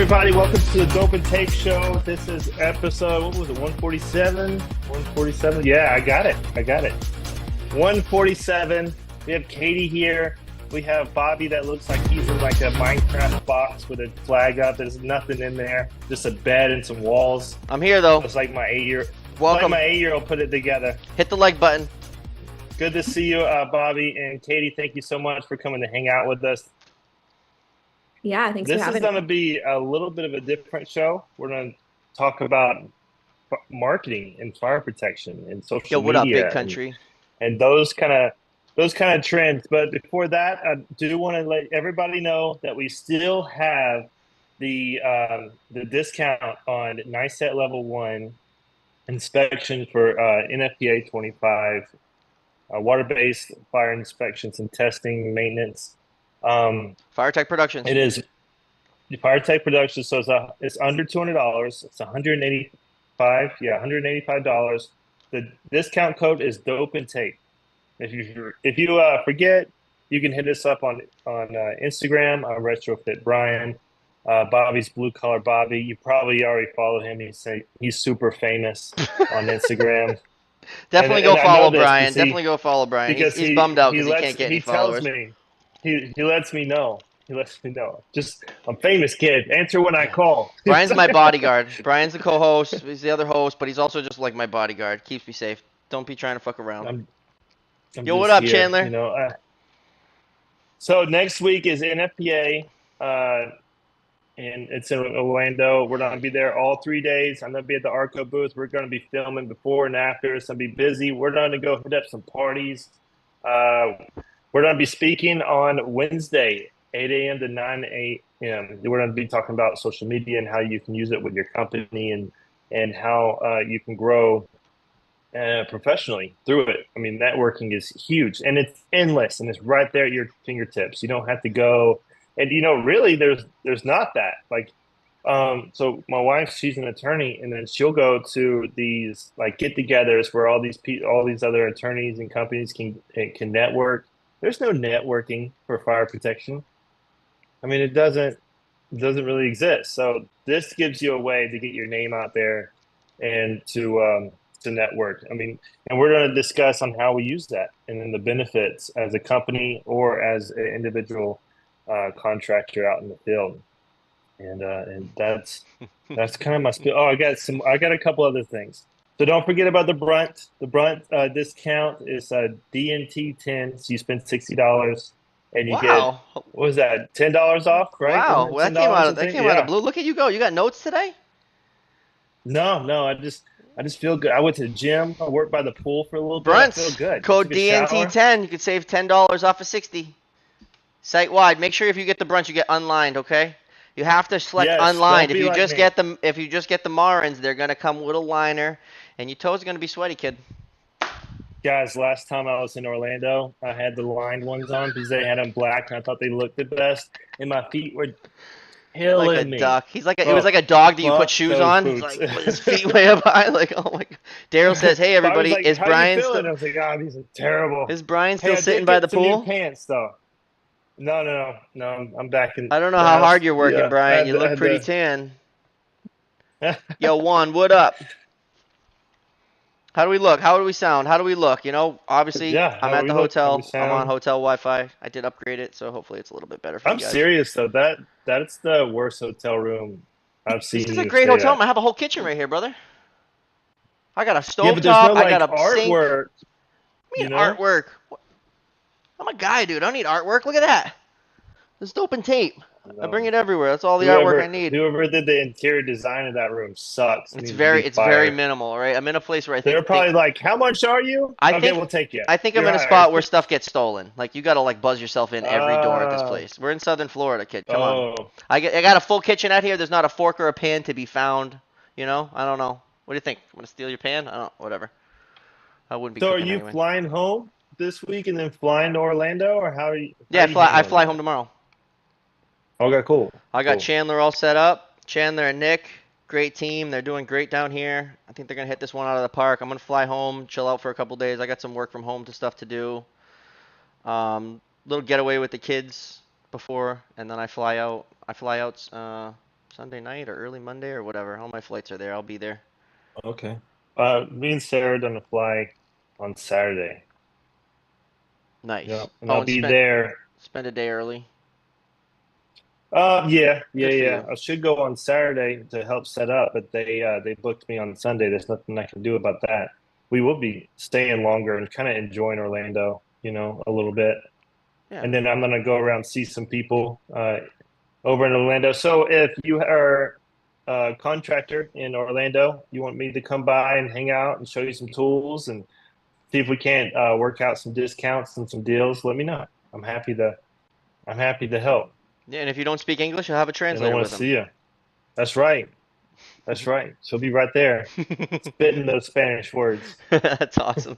everybody. Welcome to the Dope and Tape Show. This is episode, what was it, 147? 147? Yeah, I got it. 147. We have Katie here. We have Bobby that looks like he's in like a Minecraft box with a flag up. There's nothing in there. Just a bed and some walls. I'm here, though. It's like my 8-year-old. Welcome. Like my 8-year-old put it together. Hit the like button. Good to see you, Bobby. And Katie, thank you so much for coming to hang out with us. Yeah, thanks for having me. This is going to be a little bit of a different show. We're going to talk about marketing and fire protection and social media. Yo, what up, big country? And those kind of trends. But before that, I do want to let everybody know that we still have the discount on NICET Level 1 inspection for NFPA 25, water-based fire inspections and testing, maintenance. Fire Tech Productions. It is the Fire Tech Productions, so it's under $200. It's $185. Yeah, $185. The discount code is Dope and Tape. If you forget, you can hit us up on Instagram. Retrofit Brian, Bobby's Blue Collar Bobby. You probably already follow him. He's super famous on Instagram. Definitely go follow Brian. Definitely go follow Brian. Because he's bummed out because he can't get any followers. He lets me know. Just, I'm a famous kid. Answer when I call. Brian's my bodyguard. Brian's the co-host. He's the other host, but he's also just like my bodyguard. Keeps me safe. Don't be trying to fuck around. Yo, what up, here, Chandler? So next week is NFPA, and it's in Orlando. We're going to be there all 3 days. I'm going to be at the Arco booth. We're going to be filming before and after. It's going to be busy. We're going to go hit up some parties. We're going to be speaking on Wednesday, 8 a.m. to 9 a.m. We're going to be talking about social media and how you can use it with your company and how you can grow professionally through it. I mean, networking is huge and it's endless and it's right there at your fingertips. You don't have to go. And, really there's not that. Like, so my wife, she's an attorney, and then she'll go to these like get-togethers where all these other attorneys and companies can network. There's no networking for fire protection. I mean, it doesn't really exist. So this gives you a way to get your name out there and to network. I mean, and we're going to discuss on how we use that and then the benefits as a company or as an individual contractor out in the field. And that's kind of my spiel. Oh, I got a couple other things. So don't forget about the brunt. The brunt discount is DNT 10. So you spend $60 and you get, what was that, $10 off, right? Wow, well, that came out of blue. Look at you go. You got notes today? No, I just feel good. I went to the gym. I worked by the pool for a little bit. Brunts, I feel good. code DNT10. You could save $10 off of 60. Site wide. Make sure if you get the brunch, you get unlined. Okay. You have to select unlined. If you just get the Marins, they're gonna come with a liner, and your toes are gonna be sweaty, kid. Guys, last time I was in Orlando, I had the lined ones on because they had them black, and I thought they looked the best. And my feet were killing like a me. duck. He was like a dog that you put shoes on. He's like with his feet way up high. Like, oh my god. Daryl says, "Hey everybody, like, is Brian still?" I was like, "God, these are terrible." Is Brian still sitting by the pool? New pants though. No. I'm back in. I don't know how hard you're working, Brian. You look pretty tan. Yo, Juan, what up? How do we look? How do we sound? How do we look? Obviously, I'm at the hotel. I'm on hotel Wi-Fi. I did upgrade it, so hopefully it's a little bit better for you guys. I'm serious, though. That's the worst hotel room I've seen. This is a great hotel room. I have a whole kitchen right here, brother. I got a stovetop. No, I got a artwork. Sink. Artwork? I'm a guy, dude. I don't need artwork. Look at that. There's Dope and Tape. I bring it everywhere. That's all the artwork I need. Whoever did the interior design of that room sucks. It's very minimal, right? I'm in a place where I think they're probably like, "How much are you?" Okay, we'll take you. I think I'm in a spot where stuff gets stolen. Like you gotta buzz yourself in every door at this place. We're in Southern Florida, kid. Come on. I got a full kitchen out here. There's not a fork or a pan to be found. I don't know. What do you think? I'm gonna steal your pan? I don't know. Whatever. I wouldn't be. So are you flying home this week and then flying to Orlando, or how are you? I fly home tomorrow. Okay, cool. I got Chandler all set up. Chandler and Nick, great team. They're doing great down here. I think they're going to hit this one out of the park. I'm going to fly home, chill out for a couple days. I got some work from home stuff to do. Little getaway with the kids before, and then I fly out Sunday night or early Monday or whatever. All my flights are there. I'll be there. Okay. Me and Sarah are gonna fly on Saturday. Yeah, Nice. and Oh, I'll and be there. spend a day early. Yeah. Good for you. I should go on Saturday to help set up, but they booked me on Sunday. There's nothing I can do about that. We will be staying longer and kind of enjoying Orlando, a little bit. Yeah. And then I'm gonna go around see some people over in Orlando. So if you are a contractor in Orlando, you want me to come by and hang out and show you some tools and see if we can't work out some discounts and some deals, let me know. I'm happy to help. Yeah, and if you don't speak English, you'll have a And I translator want with to him. see you. That's right. That's right. She'll be right there, spitting those Spanish words. That's awesome.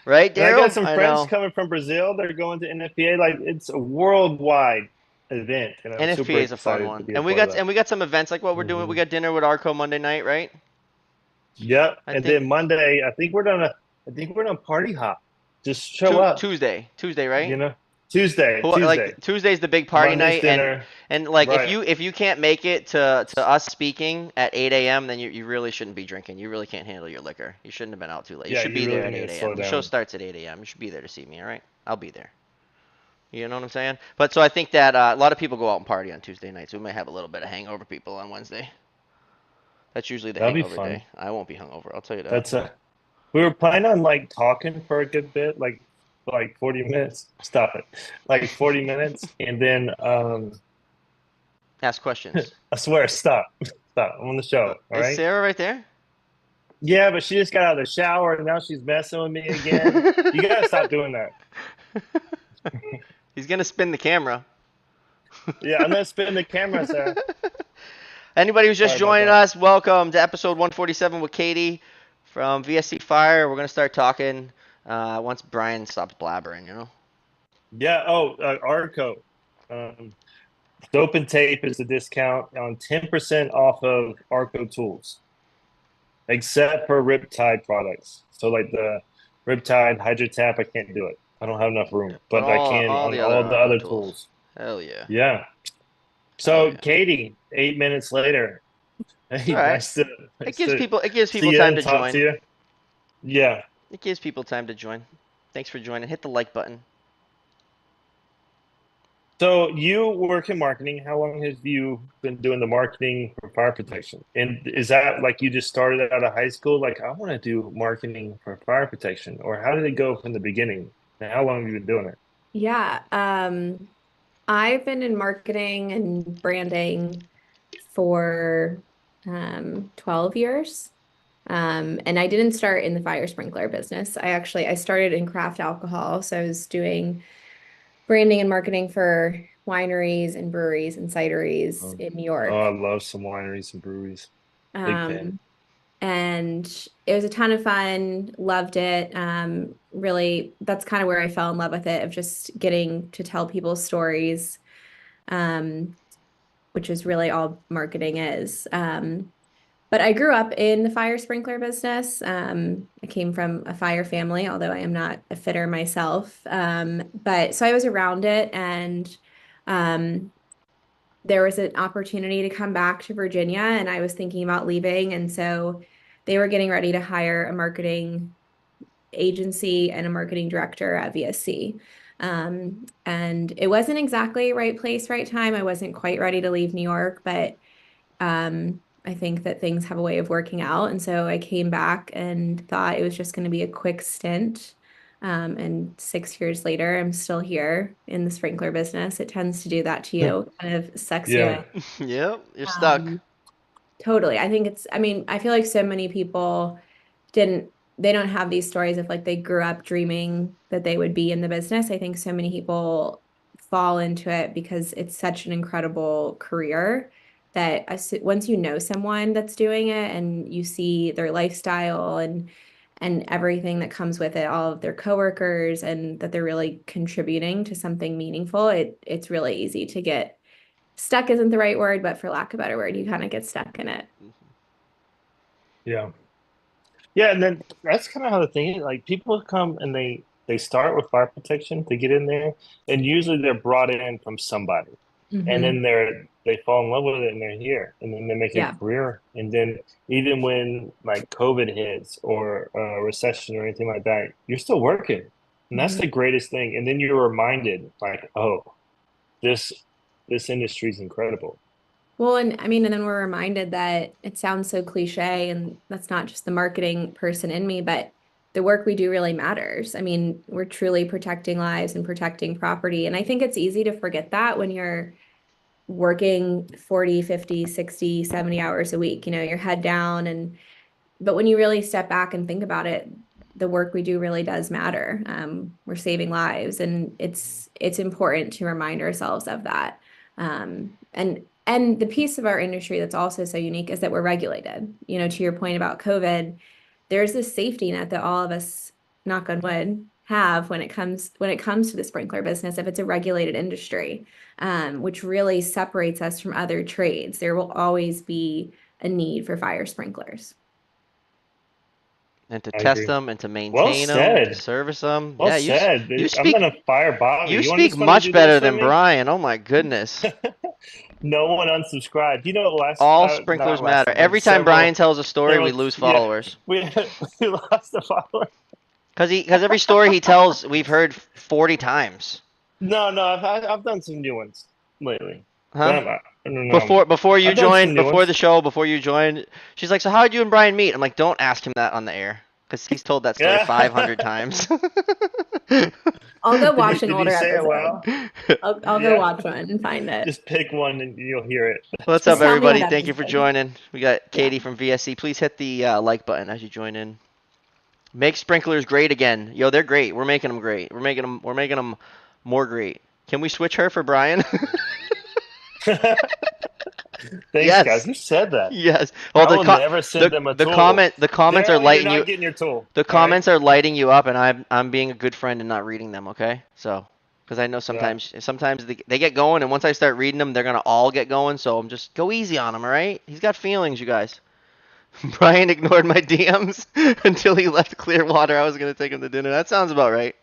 Right, And I got Daryl? some I friends know. coming from Brazil. They're going to NFPA. Like it's a worldwide event, and I'm NFPA super is a fun excited to one. be a And we part of got that. some events like what we're doing. We got dinner with Arco Monday night, right? Yep. I And think then Monday, I think we're gonna party hop. Just show up, Tuesday, you right? know. Tuesday, Like Tuesday, Tuesday's the big party Monday's night, and dinner. like Right. if you can't make it to us speaking at 8 a.m., then you really shouldn't be drinking. You really can't handle your liquor. You shouldn't have been out too late. You Yeah, should you be there really at need to 8 a.m. slow The show down. starts at 8 a.m. You should be there to see me. All right, I'll be there. You know what I'm saying? But so I think that a lot of people go out and party on Tuesday nights. We might have a little bit of hangover people on Wednesday. That's usually the That'll be hangover fun. day. I won't be hungover. I'll tell you that. That's we were planning on like talking for a good bit, like 40 minutes. Stop it. Like 40 minutes. And then Ask questions. I swear, stop. Stop. I'm on the show. All Is right. Sarah right there? Yeah, but she just got out of the shower and now she's messing with me again. You gotta stop doing that. He's gonna spin the camera. Yeah, I'm gonna spin the camera, Sarah. Anybody who's just Sorry about joining that. us, welcome to episode 147 with Katie from VSC Fire. We're gonna start talking once Brian stops blabbering. You know. Yeah. Oh, Arco. Um, Dope and Tape is a discount on 10% off of Arco tools, except for Riptide products. So like the Riptide Hydro Tap, I can't do it. I don't have enough room, But but I can all on the other all the Arco other tools. tools. Hell yeah. Yeah. Hell So yeah. Katie, 8 minutes later. It's Hey, all right. nice to It nice gives to people see you time and to talk to join. you. Yeah. It gives people time to join. Thanks for joining. Hit the like button. So you work in marketing. How long have you been doing the marketing for fire protection? And is that like you just started out of high school? Like, I want to do marketing for fire protection, or how did it go from the beginning? And how long have you been doing it? Yeah. I've been in marketing and branding for 12 years. And I didn't start in the fire sprinkler business. I started in craft alcohol. So I was doing branding and marketing for wineries and breweries and cideries Um, in New oh, York. I love some wineries and breweries. Big fan. Um, and it was a ton of fun, loved it. Really, that's kind of where I fell in love with it, of just getting to tell people's stories, um, which is really all marketing is. But I grew up in the fire sprinkler business. I came from a fire family, although I am not a fitter myself. But so I was around it, and um, there was an opportunity to come back to Virginia, and I was thinking about leaving. And so they were getting ready to hire a marketing agency and a marketing director at VSC. And it wasn't exactly right place, right time. I wasn't quite ready to leave New York, but I think that things have a way of working out. And so I came back and thought it was just going to be a quick stint. And 6 years later, I'm still here in the sprinkler business. It tends to do that to you, kind of sucks you Yeah. in. Yep, you're stuck. Um, Totally. I mean, I feel like so many people didn't, they don't have these stories of like they grew up dreaming that they would be in the business. I think so many people fall into it because it's such an incredible career that once you know someone that's doing it and you see their lifestyle and everything that comes with it, all of their coworkers, and that they're really contributing to something meaningful, it's really easy to get stuck isn't the right word, but for lack of a better word, you kind of get stuck in it. Yeah. Yeah, and then that's kind of how the thing is. Like people come and they start with fire protection to get in there, and usually they're brought in from somebody. and Hmm. then they fall in love with it and they're here, and then they make a Yeah. career. And then even when like COVID hits or a recession or anything like that, you're still working, and that's Mhm. the greatest thing. And then you're reminded, like, oh, this this industry is incredible. Well, and I mean, and then we're reminded that it sounds so cliche, and that's not just the marketing person in me, but the work we do really matters. I mean, we're truly protecting lives and protecting property. And I think it's easy to forget that when you're working 40, 50, 60, 70 hours a week, your head down. But when you really step back and think about it, the work we do really does matter. We're saving lives, and it's important to remind ourselves of that. And the piece of our industry that's also so unique is that we're regulated. To your point about COVID, there's this safety net that all of us, knock on wood, have when it comes to the sprinkler business, if it's a regulated industry, which really separates us from other trades. There will always be a need for fire sprinklers. And to I test agree. them and to Well maintain them, to said. service them. Well Yeah, said. you I'm speak gonna fire Bobby. you You want speak just want to much do this better for than me? Brian. Oh my goodness. No one unsubscribed. Last All not sprinklers last matter. time, but Every time Brian several tells a story, we several lose yeah, followers. we we lost a follower. Because every story he tells, we've heard 40 times. No, I've done some new ones lately, but Huh? I don't know. Before you I've done some joined, new before ones. the show, before you joined, she's like, "So how did you and Brian meet?" I'm like, "Don't ask him that on the air, because he's told that story Yeah. 500 times." I'll go Did watch an did you older say it episode. well? I'll go Yeah. watch one and find it. Just pick one and you'll hear it. That's What's up, Just tell me what everybody? Thank you for episode. joining. We got Yeah. Katie from VSC. Please hit the like button as you join in. Make sprinklers great again. Yo, they're great. We're making them great. We're making them more great. Can we switch her for Brian? Thanks, guys. Yes. Who said that? Yes. Well, I will never send them a tool. the comments are Daryl, you're lighting you not getting your tool. the All right. comments are lighting you up, and I'm being a good friend and not reading them. Okay, so because I know Yeah. sometimes they get going, and once I start reading them, they're gonna all get going. So I'm just go easy on him. All right, he's got feelings, you guys. Brian ignored my DMs until he left Clearwater. I was gonna take him to dinner. That sounds about right.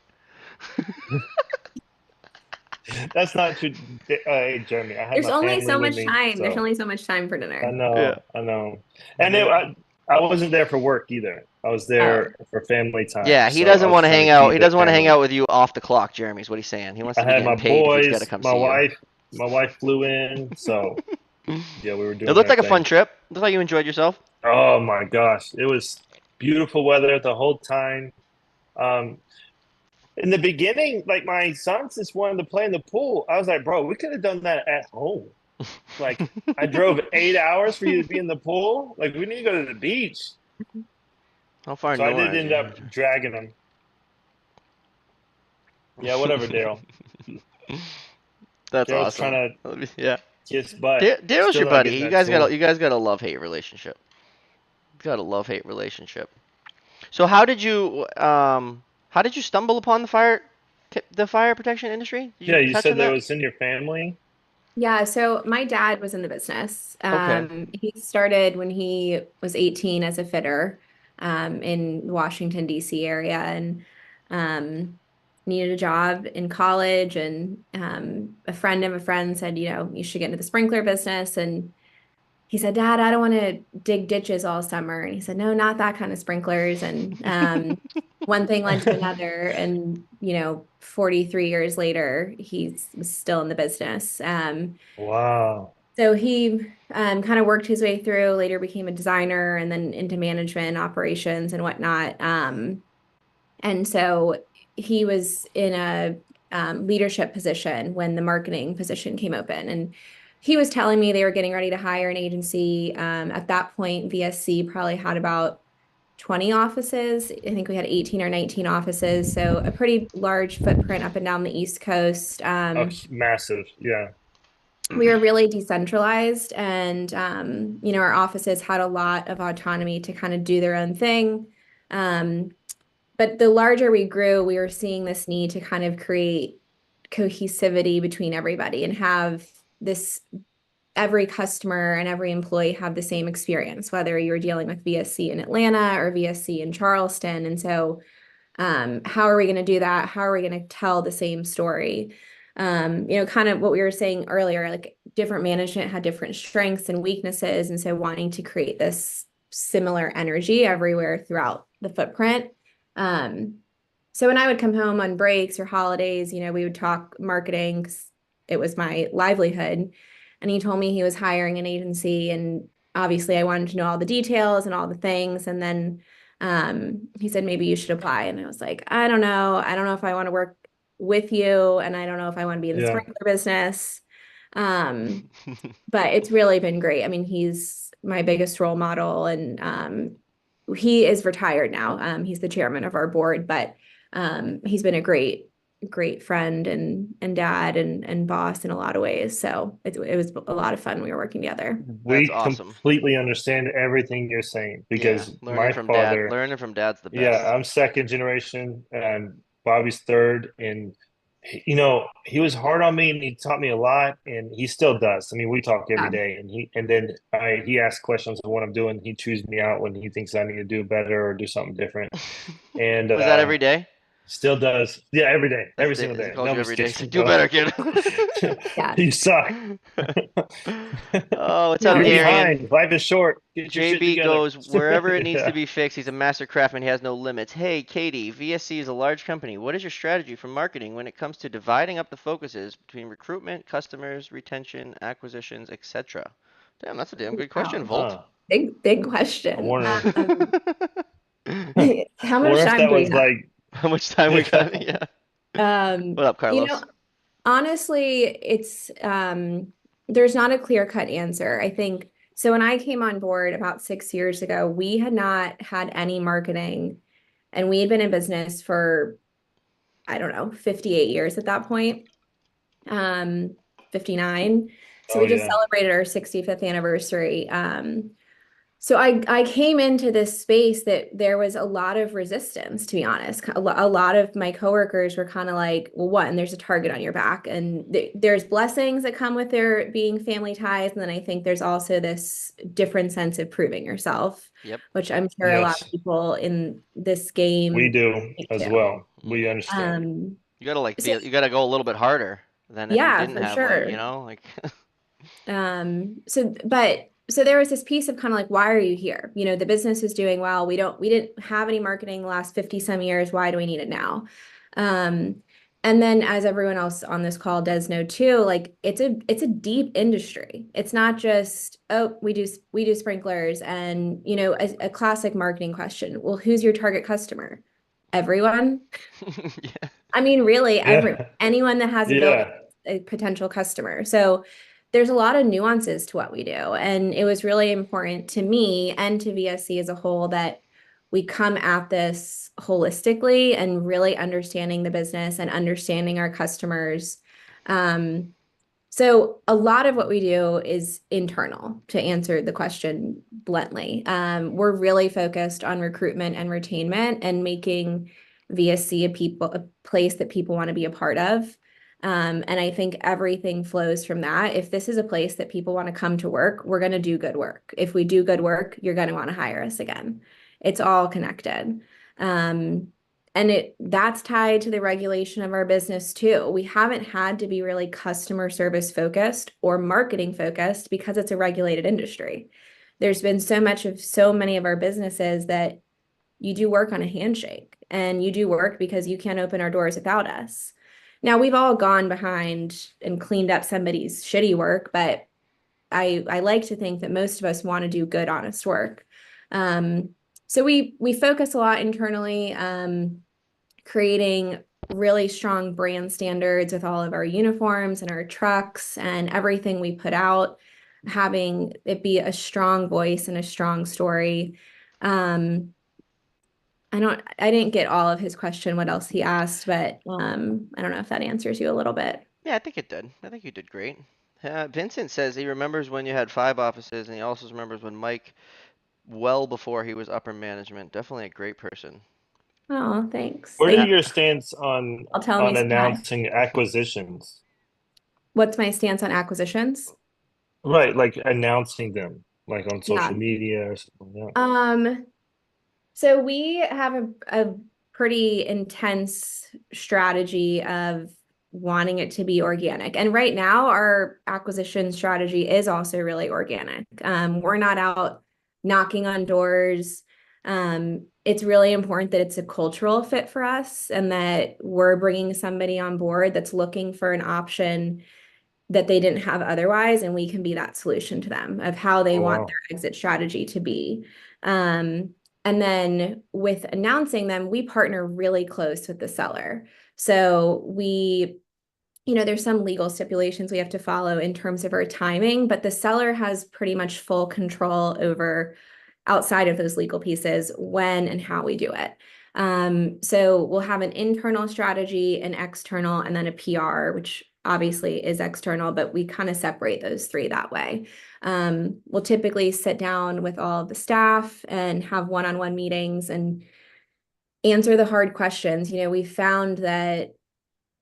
That's not true. Hey, Jeremy, I had There's my only family so with much me, time. There's so only so much time for I dinner. Yeah. know, I know. And I wasn't there for work either. I was Oh, there for family time, Yeah, he so I doesn't was want to trying hang to out. keep He it doesn't want to hang family. out with you off the clock, Jeremy, is what he's saying. He wants I to be had getting my paid if he's got to boys, come see you. my wife flew in, so yeah, we were It doing looked our like a fun thing. trip. Looked like you enjoyed yourself. Oh my gosh, it was beautiful weather the whole time. Um, in the beginning, like my sons just wanted to play in the pool. I was like, bro, we could have done that at home. Like, I drove 8 hours for you to be in the pool. Like, we need to go to the beach. How far So I north did is end up dragging them. Yeah, whatever, Daryl. That's Daryl's trying awesome. to Yeah. kiss butt. Daryl's Still your not buddy. getting You that guys got tool. a love-hate relationship. You got a love-hate relationship. So how did you stumble upon the fire protection industry? Did you Yeah, you touch said on that that? was in your family. yeah. So my dad was in the business. Okay. He started when he was 18 as a fitter, in the Washington, D.C. area, and um, needed a job in college. And a friend of a friend said, you should get into the sprinkler business. And he said, Dad, I don't want to dig ditches all summer. And he said, no, not that kind of sprinklers. And one thing led to another. And, 43 years later, he's still in the business. Wow. So he kind of worked his way through, later became a designer and then into management operations and whatnot. And so he was in a leadership position when the marketing position came open. And he was telling me they were getting ready to hire an agency. At that point, VSC probably had about 20 offices. I think we had 18 or 19 offices. So a pretty large footprint up and down the East Coast. Oh, massive. Yeah. We were really decentralized, and our offices had a lot of autonomy to kind of do their own thing. Um, but the larger we grew, we were seeing this need to kind of create cohesivity between everybody and have this every customer and every employee have the same experience, whether you're dealing with VSC in Atlanta or VSC in Charleston. And so, how are we going to do that? How are we going to tell the same story? Kind of what we were saying earlier, like different management had different strengths and weaknesses. And so wanting to create this similar energy everywhere throughout the footprint. So when I would come home on breaks or holidays, we would talk marketing 'cause it was my livelihood. And he told me he was hiring an agency, and obviously I wanted to know all the details and all the things. And then he said, maybe you should apply. And I was like, I don't know. I don't know if I want to work with you, and I don't know if I want to be in the sprinkler business. But it's really been great. I mean, he's my biggest role model, and he is retired now. He's the chairman of our board, but he's been a great friend and dad and boss in a lot of ways. So it was a lot of fun. We were working together. That's We awesome. completely understand everything you're saying because my father, learning from dad's the best. yeah, I'm second generation and Bobby's third. And, he was hard on me and he taught me a lot and he still does. I mean, we talk every Yeah. day and then he asks questions of what I'm doing. He chews me out when he thinks I need to do better or do something different. And Was that every day? still does. Yeah, every day, every single He day. calls No you every day. He's mistakes. like, do better, kid. Yeah. You suck. Oh, what's up, You're Arian? behind. Life is short. Get your shit JB together. goes, wherever it needs to Yeah. be fixed, he's a master craftsman. He has no limits. Hey, Katie, VSC is a large company. What is your strategy for marketing when it comes to dividing up the focuses between recruitment, customers, retention, acquisitions, etc.? Damn, that's a damn good question, Wow. Volt. Big I question. wonder. How I much wonder if time that do we was have? like, How much time we got? Yeah. Um, What up, you Carlos? know, honestly, it's there's not a clear-cut answer. I think so when I came on board about 6 years ago, we had not had any marketing, and we had been in business for, I don't know, 58 years at that point. Um, 59. So oh we just yeah, celebrated our 65th anniversary. So I came into this space that there was a lot of resistance, to be honest. A lot of my coworkers were kind of like, well, what? And there's a target on your back. And there's blessings that come with there being family ties. And then I think there's also this different sense of proving yourself, Yep. which I'm sure a lot yes, of people in this we game do as do. well. We understand. You gotta So you gotta go a little bit harder than if you yeah, didn't for have sure. So there was this piece of kind of like, why are you here? The business is doing well. We didn't have any marketing the last 50 some years. Why do we need it now? Um, and then as everyone else on this call does know too, like it's a deep industry. It's not just, oh, we do sprinklers and a classic marketing question. Well, who's your target customer? Everyone? Yeah. I mean, really, Yeah, anyone that has a building, yeah. a potential customer. So there's a lot of nuances to what we do. And it was really important to me and to VSC as a whole that we come at this holistically and really understanding the business and understanding our customers. Um, so a lot of what we do is internal, to answer the question bluntly. We're really focused on recruitment and retainment and making VSC a place that people want to be a part of. And I think everything flows from that. If this is a place that people want to come to work, we're going to do good work. If we do good work, you're going to want to hire us again. It's all connected. And that's tied to the regulation of our business too. We haven't had to be really customer service focused or marketing focused because it's a regulated industry. There's been so many of our businesses that you do work on a handshake and you do work because you can't open our doors without us. Now we've all gone behind and cleaned up somebody's shitty work, but I like to think that most of us want to do good, honest work. So we focus a lot internally, creating really strong brand standards with all of our uniforms and our trucks and everything we put out, having it be a strong voice and a strong story. I didn't get all of his question, what else he asked, but I don't know if that answers you a little bit. Yeah, I think it did. I think you did great. Vincent says he remembers when you had 5 offices, and he also remembers when Mike, well before he was upper management. Definitely a great person. Oh, thanks. What are Thank you. your stance on I'll tell him he's hi. announcing acquisitions? What's my stance on acquisitions? Right, like announcing them, like on social Yeah. media or something like that. So we have a pretty intense strategy of wanting it to be organic. And right now, our acquisition strategy is also really organic. We're not out knocking on doors. It's really important that it's a cultural fit for us and that we're bringing somebody on board that's looking for an option that they didn't have otherwise, and we can be that solution to them of how they want their exit strategy to be. And then with announcing them, we partner really close with the seller. So there's some legal stipulations we have to follow in terms of our timing, but the seller has pretty much full control over, outside of those legal pieces, when and how we do it. So we'll have an internal strategy, an external, and then a PR, which obviously is external, but we kind of separate those three that way. We'll typically sit down with all of the staff and have one-on-one meetings and answer the hard questions. We found that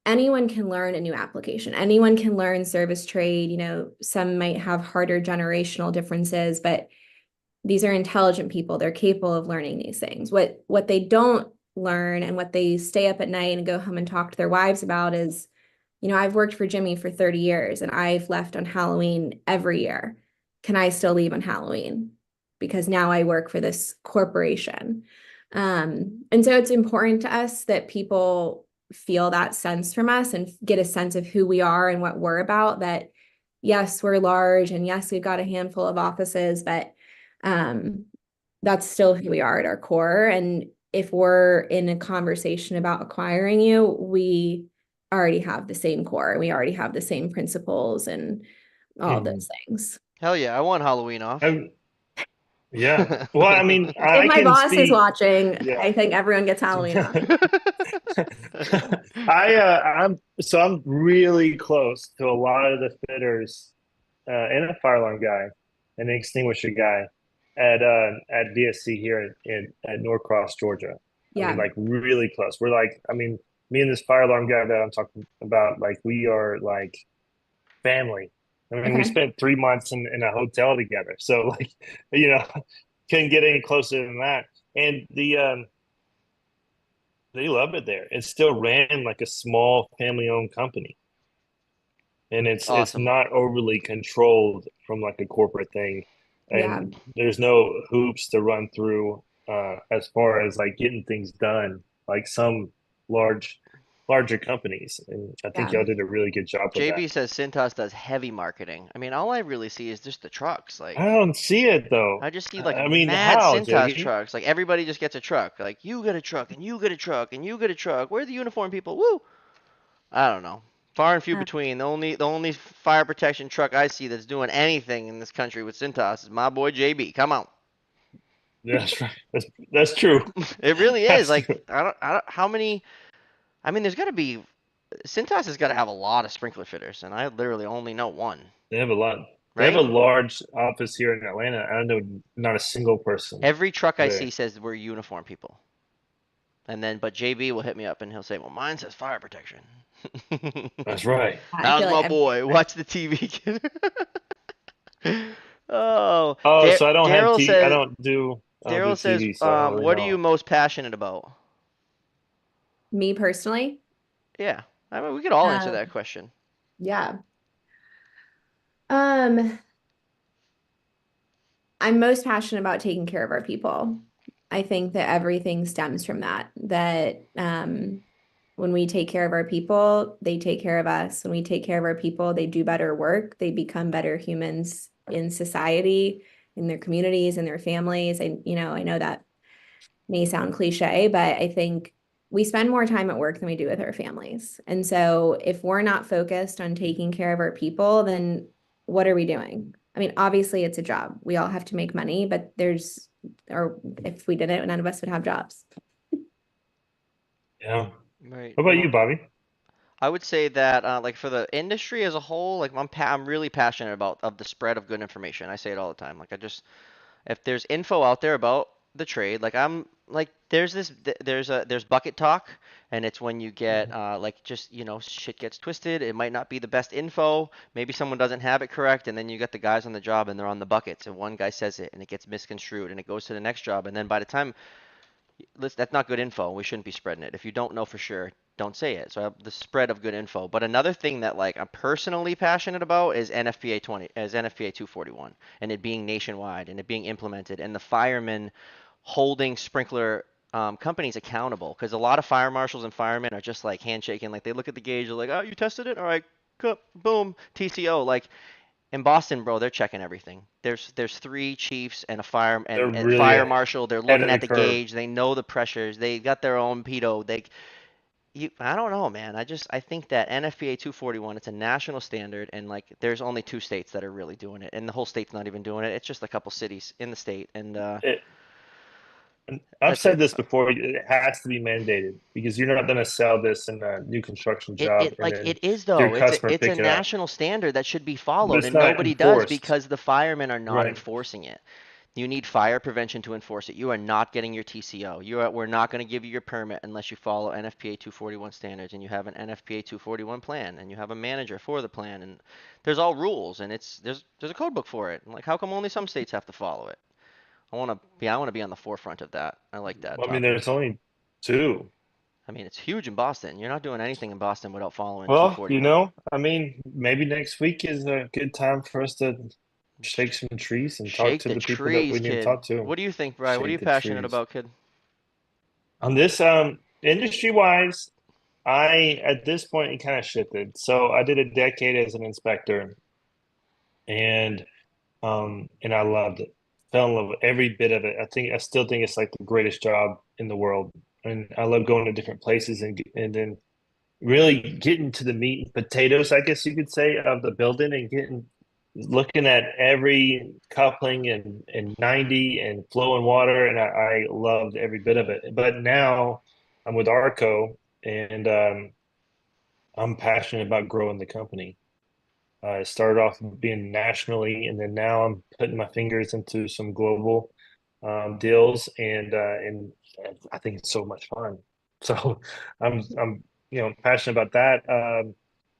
anyone can learn a new application. Anyone can learn service trade. Some might have harder generational differences, but these are intelligent people. They're capable of learning these things. What they don't learn and what they stay up at night and go home and talk to their wives about is, I've worked for Jimmy for 30 years and I've left on Halloween every year. Can I still leave on Halloween? Because now I work for this corporation. And so it's important to us that people feel that sense from us and get a sense of who we are and what we're about, that yes, we're large and yes, we've got a handful of offices, but that's still who we are at our core. And if we're in a conversation about acquiring you, we already have the same core. We already have the same principles and all those things. Hell yeah, I want Halloween off. Yeah. Well, I mean, if my boss is watching, yeah. I think everyone gets Halloween off. I'm really close to a lot of the fitters and a fire alarm guy, an extinguisher guy at DSC here at Norcross, Georgia. Yeah. I mean, like really close. We're like, I mean, me and this fire alarm guy that I'm talking about, like we are like family. I mean, we spent 3 months in a hotel together. So like, couldn't get any closer than that. And they love it there. It's still ran like a small family-owned company. And it's Awesome. not overly controlled from like a corporate thing. And there's no hoops to run through as far as like getting things done, like some larger companies. And I think y'all did a really good job with that. JB says Cintas does heavy marketing. I mean, all I really see is just the trucks. Like I don't see it though. I just see like mad Cintas JB? trucks. Like everybody just gets a truck. Like you get a truck and you get a truck and you get a truck. Where are the uniform people? Woo! I don't know. Far and few between. The only fire protection truck I see that's doing anything in this country with Cintas is my boy JB. Come on. Yeah, that's right. That's true. It really is. Like I don't how many. I mean, there's got to be. Cintas has got to have a lot of sprinkler fitters, and I literally only know one. They have a lot. They Right? have a large office here in Atlanta. I know not a single person. Every truck I see says we're uniform people. But JB will hit me up and he'll say, well, mine says fire protection. That's right. How's my boy? Watch the TV, kid. So I don't have TV. I don't do Daryl says, TV, so I don't really what know. are you most passionate about? Me personally? Yeah. I mean, we could all answer that question. Yeah. I'm most passionate about taking care of our people. I think that everything stems from that when we take care of our people, they take care of us. When we take care of our people, they do better work. They become better humans in society, in their communities, in their families. I know that may sound cliche, but I think we spend more time at work than we do with our families. And so if we're not focused on taking care of our people, then what are we doing? I mean, obviously it's a job. We all have to make money, but if we didn't, none of us would have jobs. Yeah. Right. What about you, Bobby? I would say that, like for the industry as a whole, like I'm really passionate about the spread of good information. I say it all the time. Like if there's info out there about the trade, like I'm like there's bucket talk, and it's when you get like just shit gets twisted. It might not be the best info. Maybe someone doesn't have it correct, and then you got the guys on the job and they're on the buckets, and one guy says it and it gets misconstrued, and it goes to the next job, and then by the time that's not good info. We shouldn't be spreading it. If you don't know for sure, don't say it. So the spread of good info. But another thing that like I'm personally passionate about is NFPA 241 and it being nationwide and it being implemented and the firemen holding sprinkler companies accountable because a lot of fire marshals and firemen are just like handshaking. Like they look at the gauge, they're like, oh, you tested it? All right, boom, TCO. Like in Boston, bro, they're checking everything. There's three chiefs and a They're and really fire ahead marshal. They're of looking the at the curve. gauge. They know the pressures. They got their own pedo. I don't know, man. I think that NFPA 241, it's a national standard, and like there's only two states that are really doing it, and the whole state's not even doing it. It's just a couple cities in the state, and It, I've that's said it. this before. It has to be mandated because you're not going to sell this in a new construction job It and like then it is your though. customer It's a pick it up. national standard that should be But followed, it's and not nobody does enforced. because the firemen are not Right. enforcing it. You need fire prevention to enforce it. You are not getting your TCO. We're not going to give you your permit unless you follow NFPA 241 standards and you have an NFPA 241 plan and you have a manager for the plan and there's all rules and there's a code book for it. Like how come only some states have to follow it? I want to be on the forefront of that. I like that Well, I mean, topic. there's only two. I mean, it's huge in Boston. You're not doing anything in Boston without following Well, 241. I mean, maybe next week is a good time for us to shake some trees and talk Shake to the the people that we trees, need to kid. talk to. What do you think, Brian? What are you Shake the passionate trees. about, kid? On this, industry wise, I at this point it kind of shifted. So I did a decade as an inspector, and and I loved it. Fell in love with every bit of it. I still think it's like the greatest job in the world, and I love going to different places and then really getting to the meat and potatoes, I guess you could say, of the building and getting looking at every coupling and 90 and flowing water, and I loved every bit of it. But now I'm with Arco, and I'm passionate about growing the company. I started off being nationally, and then now I'm putting my fingers into some global deals, and I think it's so much fun. So I'm passionate about that.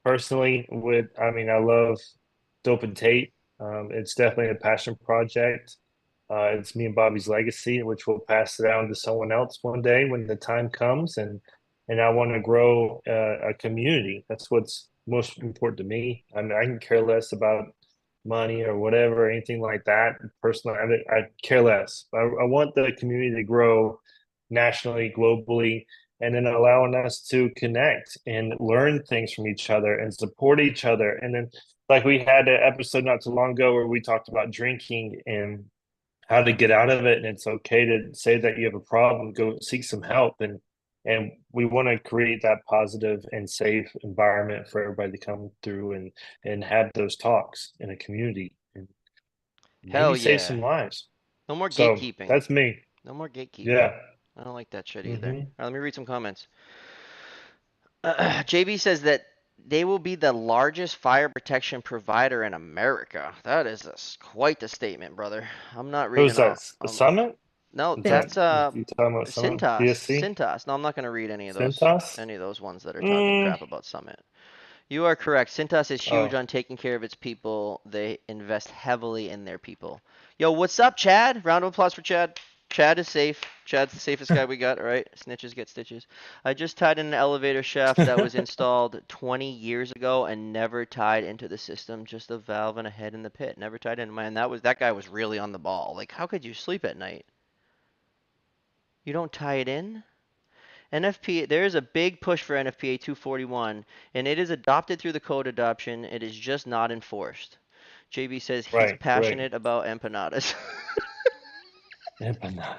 Personally, I mean, I love Dope and Tate. It's definitely a passion project. It's me and Bobby's legacy, which we'll pass it down to someone else one day when the time comes, and I want to grow a community. That's what's most important to me. I mean, I can care less about money or whatever, anything like that. Personally, I care less. I want the community to grow nationally, globally, and then allowing us to connect and learn things from each other and support each other. And then, like we had an episode not too long ago where we talked about drinking and how to get out of it, and it's okay to say that you have a problem, go seek some help, and we want to create that positive and safe environment for everybody to come through and have those talks in a community and maybe Hell save yeah. some lives. No more So gatekeeping. that's me. No more gatekeeping. Yeah. I don't like that shit either. All Hmm. right, let me read some comments. JB says that they will be the largest fire protection provider in America. That is quite the statement, brother. I'm not reading Who's all. that? The Summit? No, Is that that's you talking about Summit? Cintas. DSC? Cintas. No, I'm not gonna read Cintas? any of those ones that are talking Mm. crap about Summit. You are correct. Cintas is huge Oh, on taking care of its people. They invest heavily in their people. Yo, what's up, Chad? Round of applause for Chad. Chad is safe. Chad's the safest guy we got, all right? Snitches get stitches. I just tied in an elevator shaft that was installed 20 years ago and never tied into the system. Just a valve and a head in the pit. Never tied in. Man, that guy was really on the ball. Like, how could you sleep at night? You don't tie it in? NFPA, there is a big push for NFPA 241, and it is adopted through the code adoption. It is just not enforced. JB says he's right, right. passionate about empanadas. Empanada. No,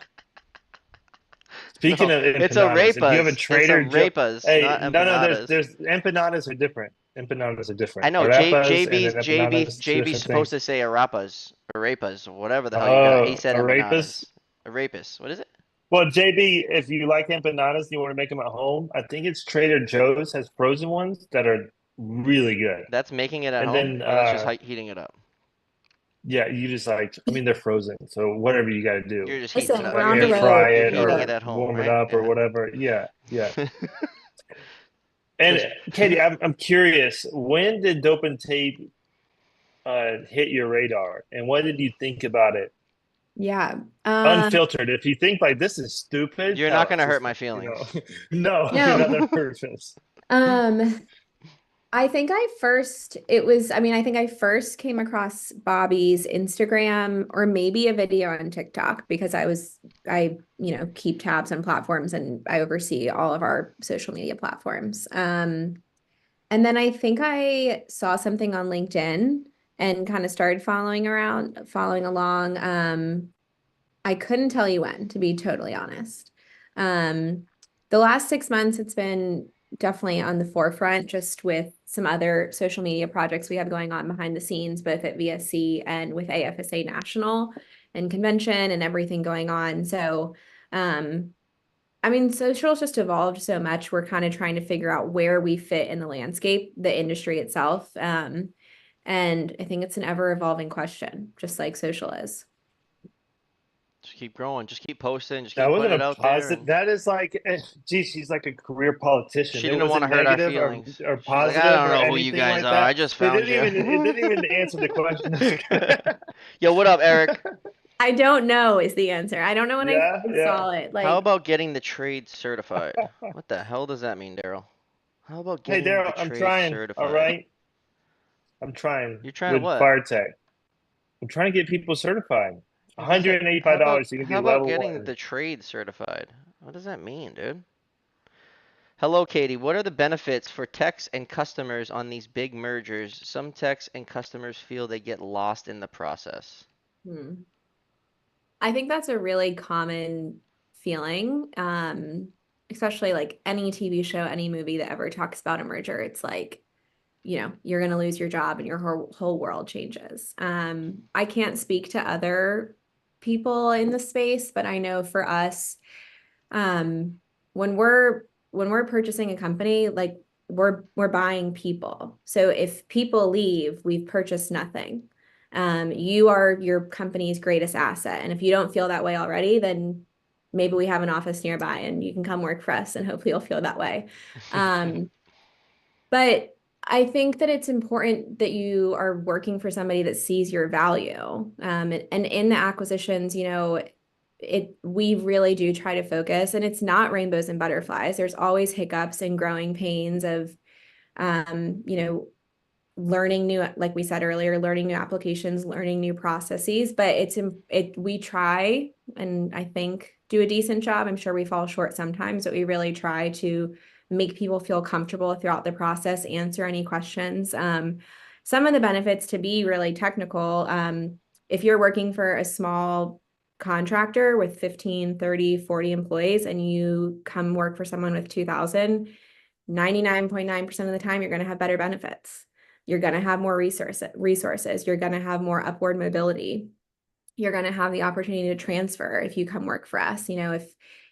Speaking of it's empanadas, if you have a arepas. It's Trader Joe, arepas, hey, not no, empanadas. there's empanadas are different. Empanadas are I different. know Arepas and then empanadas, two JB's different supposed things. to say arepas, or whatever the hell you got. He Oh, said arepas. empanadas. Arepas. What is it? Well, JB, if you like empanadas, you want to make them at home. I think it's Trader Joe's has frozen ones that are really good. That's making it at And home, then, or that's just heating it up. yeah, you just like, I mean, they're frozen, so whatever you got to do, You're just heating it Listen, up. we're on the air fry road. You're it Heat heating up. it or at home, warm it right? up or Yeah. whatever. Yeah, yeah. And Just Katie, I'm curious, when did Dope and Tape hit your radar, and what did you think about it Yeah. Unfiltered. If you think like this is stupid, You're not hell, gonna hurt just my feelings. no, you're not gonna No. hurt us. Um, I think I think I first came across Bobby's Instagram or maybe a video on TikTok because keep tabs on platforms and I oversee all of our social media platforms. And then I think I saw something on LinkedIn and kind of started following along. I couldn't tell you when, to be totally honest. Um, the last 6 months, it's been definitely on the forefront, just with some other social media projects we have going on behind the scenes, both at VSC and with AFSA National and convention and everything going on. So, I mean, social's just evolved so much. We're kind of trying to figure out where we fit in the landscape, the industry itself. And I think it's an ever evolving question, just like social is. Just keep growing. Just keep posting. Just That keep putting wasn't it a out there. positive. And That is like, geez, she's like a career politician. she It didn't want to wasn't hurt our negative feelings. or She's like, I positive don't or know who you anything guys like are. I that. just It found didn't you. even. It didn't even answer the question. Yo, what up, Eric? I don't know is the answer. I don't know when I Yeah, yeah. saw it. How Like, about getting the trade certified? What the hell does that mean, Daryl? How about Hey, getting the Daryl, I'm trade trying. All certified? right, I'm trying You're trying to with what? fire tech. I'm trying to get people certified. Yeah, but how about $185. You can be how about level getting one. the trade certified? What does that mean, dude? Hello, Katie. What are the benefits for techs and customers on these big mergers? Some techs and customers feel they get lost in the process. hmm. I think that's a really common feeling. Especially like any TV show, any movie that ever talks about a merger, it's like, you're going to lose your job and your whole world changes. I can't speak to other people in the space, but I know for us, um, when we're purchasing a company, like we're buying people. So if people leave, we've purchased nothing. You are your company's greatest asset. And if you don't feel that way already, then maybe we have an office nearby and you can come work for us and hopefully you'll feel that way. Um, but I think that it's important that you are working for somebody that sees your value. And in the acquisitions, we really do try to focus, and it's not rainbows and butterflies. There's always hiccups and growing pains of, you know, learning new, like we said earlier, learning new applications, learning new processes, but we try and I think do a decent job. I'm sure we fall short sometimes, but we really try to make people feel comfortable throughout the process, answer any questions. Some of the benefits to be really technical, if you're working for a small contractor with 15, 30, 40 employees and you come work for someone with 2,000, 99.9% of the time, you're going to have better benefits. You're going to have more resources. You're going to have more upward mobility. You're going to have the opportunity to transfer if you come work for us.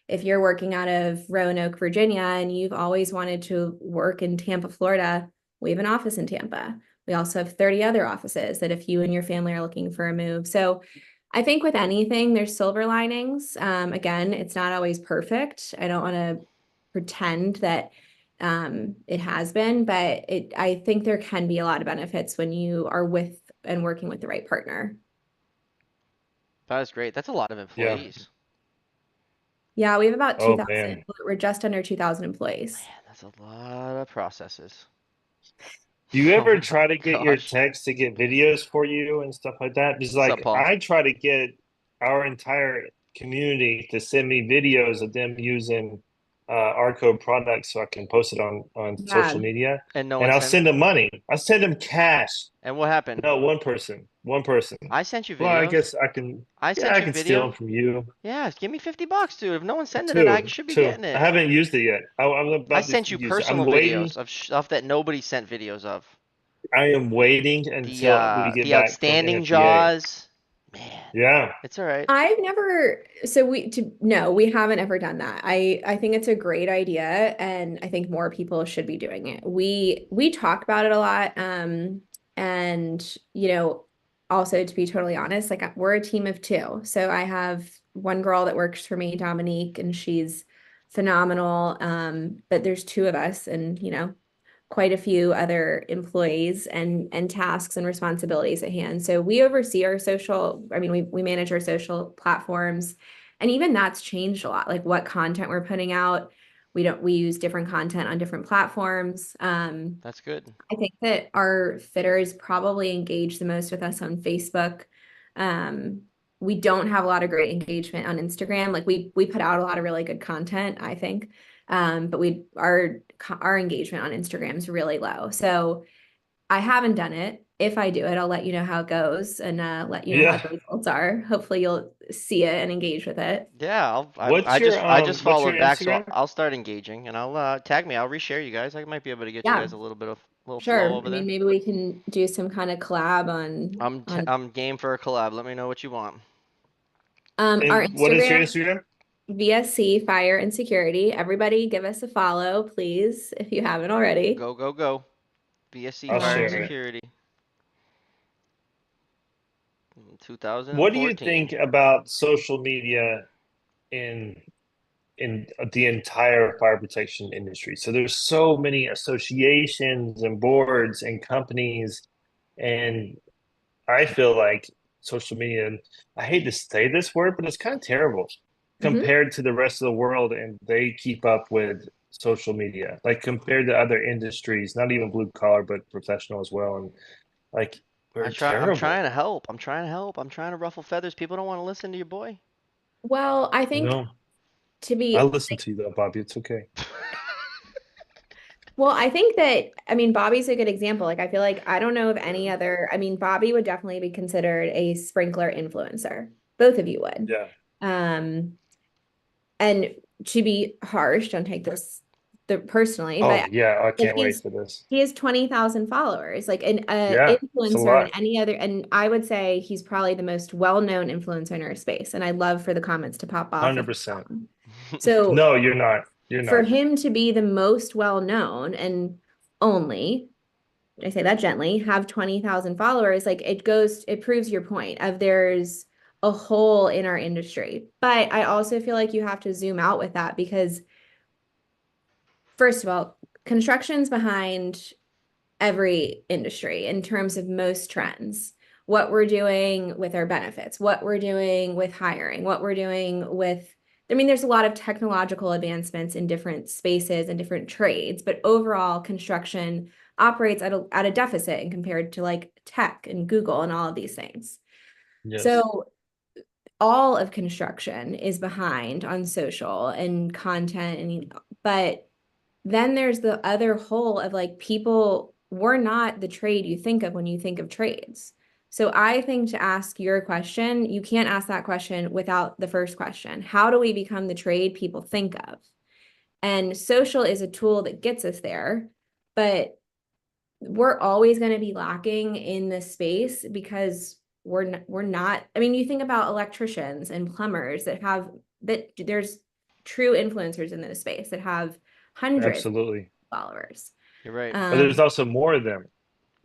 If you're working out of Roanoke, Virginia, and you've always wanted to work in Tampa, Florida, we have an office in Tampa. We also have 30 other offices that if you and your family are looking for a move. So I think with anything, there's silver linings. Again, it's not always perfect. I don't want to pretend that it has been, but I think there can be a lot of benefits when you are with and working with the right partner. That is great. That's a lot of Yeah. employees. Yeah, we have about Oh 2,000. man. We're just under 2,000 employees. Man, that's a lot of processes. Do you Oh ever my try to get your gosh. techs to get videos for you and stuff like that? Because What's up, like Paul? I try to get our entire community to send me videos of them using Arco products so I can post it on Yeah. social media. And no And one I'll sent. send them money. I'll send them cash. And what happened? No, one person. One person. I sent you Well, I videos. guess I can, I yeah, sent I you can steal them videos. from you. Yeah, give me $50, dude. If no one's sending it, I Two, should be two. getting I it. haven't used it yet. I'm I about to sent you use it. I'm personal waiting. videos of stuff that nobody sent videos of. I am waiting The until we uh get the back from outstanding NFPA. jaws. Man, Yeah. it's all right. I've never, so no, we haven't ever done that. I think it's a great idea and I think more people should be doing it. We talk about it a lot. And also to be totally honest, like we're a team of two. So I have one girl that works for me, Dominique, and she's phenomenal. But there's two of us and quite a few other employees and tasks and responsibilities at hand. So we oversee our social, I mean, we manage our social platforms, and even that's changed a lot, like what content we're putting out. We use different content on different platforms. That's good. I think that our fitters probably engage the most with us on Facebook. Um, we don't have a lot of great engagement on Instagram. Like we put out a lot of really good content, I think. But our engagement on Instagram is really low. So I haven't done it. If I do it, I'll let you know how it goes and let you know how Yeah. the results are. Hopefully you'll see it and engage with it. Yeah, I just What's your followed back, so Instagram? I'll start engaging, and I'll tag me. I'll reshare you guys. I might be able to get you Yeah, guys a little bit of little flow sure. over I mean, there. maybe we can do some kind of collab on I'm game for a collab. Let me know what you want. our And what is your Instagram. Instagram? VSC Fire and Security. Everybody give us a follow, please, if you haven't already. Go go go. BSC I'll Fire and share it. Um, Security. What do you 2014. think about social media in in the entire fire protection industry? So there's so many associations and boards and companies, and I feel like social media, and I hate to say this word, but it's kind of terrible mhm. compared to the rest of the world, and they keep up with social media, like compared to other industries, not even blue collar, but professional as well. And like we're I'm terrible. trying to help. I'm trying to help. I'm trying to ruffle feathers. People don't want to listen to your boy. Well, I think No, to I be, listen to you though, Bobby. It's okay. well, I think that, I mean, Bobby's a good example. Like, I feel like I don't know of any other, I mean, Bobby would definitely be considered a sprinkler influencer. Both of you would. Yeah. Um, and to be harsh, don't take this personally, Oh but yeah, I like can't wait for this. he has 20,000 followers, like an Yeah, it's a influencer in lot. any other, and I would say he's probably the most well-known influencer in our space. And I love for the comments to pop off of 100%. him. So No, you're not. You're for not. him to be the most well-known and only, I say that gently, have 20,000 followers, like it proves your point of there's a hole in our industry. But I also feel like you have to zoom out with that because first of all, construction's behind every industry in terms of most trends. What we're doing with our benefits, what we're doing with hiring, what we're doing with, I mean, there's a lot of technological advancements in different spaces and different trades, but overall, construction operates at a deficit and compared to like tech and Google and all of these things. Yes. So all of construction is behind on social and content and but then there's the other whole of like people, we're not the trade you think of when you think of trades. So I think to ask your question, you can't ask that question without the first question. How do we become the trade people think of? And social is a tool that gets us there, but we're always going to be lacking in this space because we're not, I mean, you think about electricians and plumbers that there's true influencers in this space that have hundreds Absolutely. of followers. You're right. But there's Um, also more of them.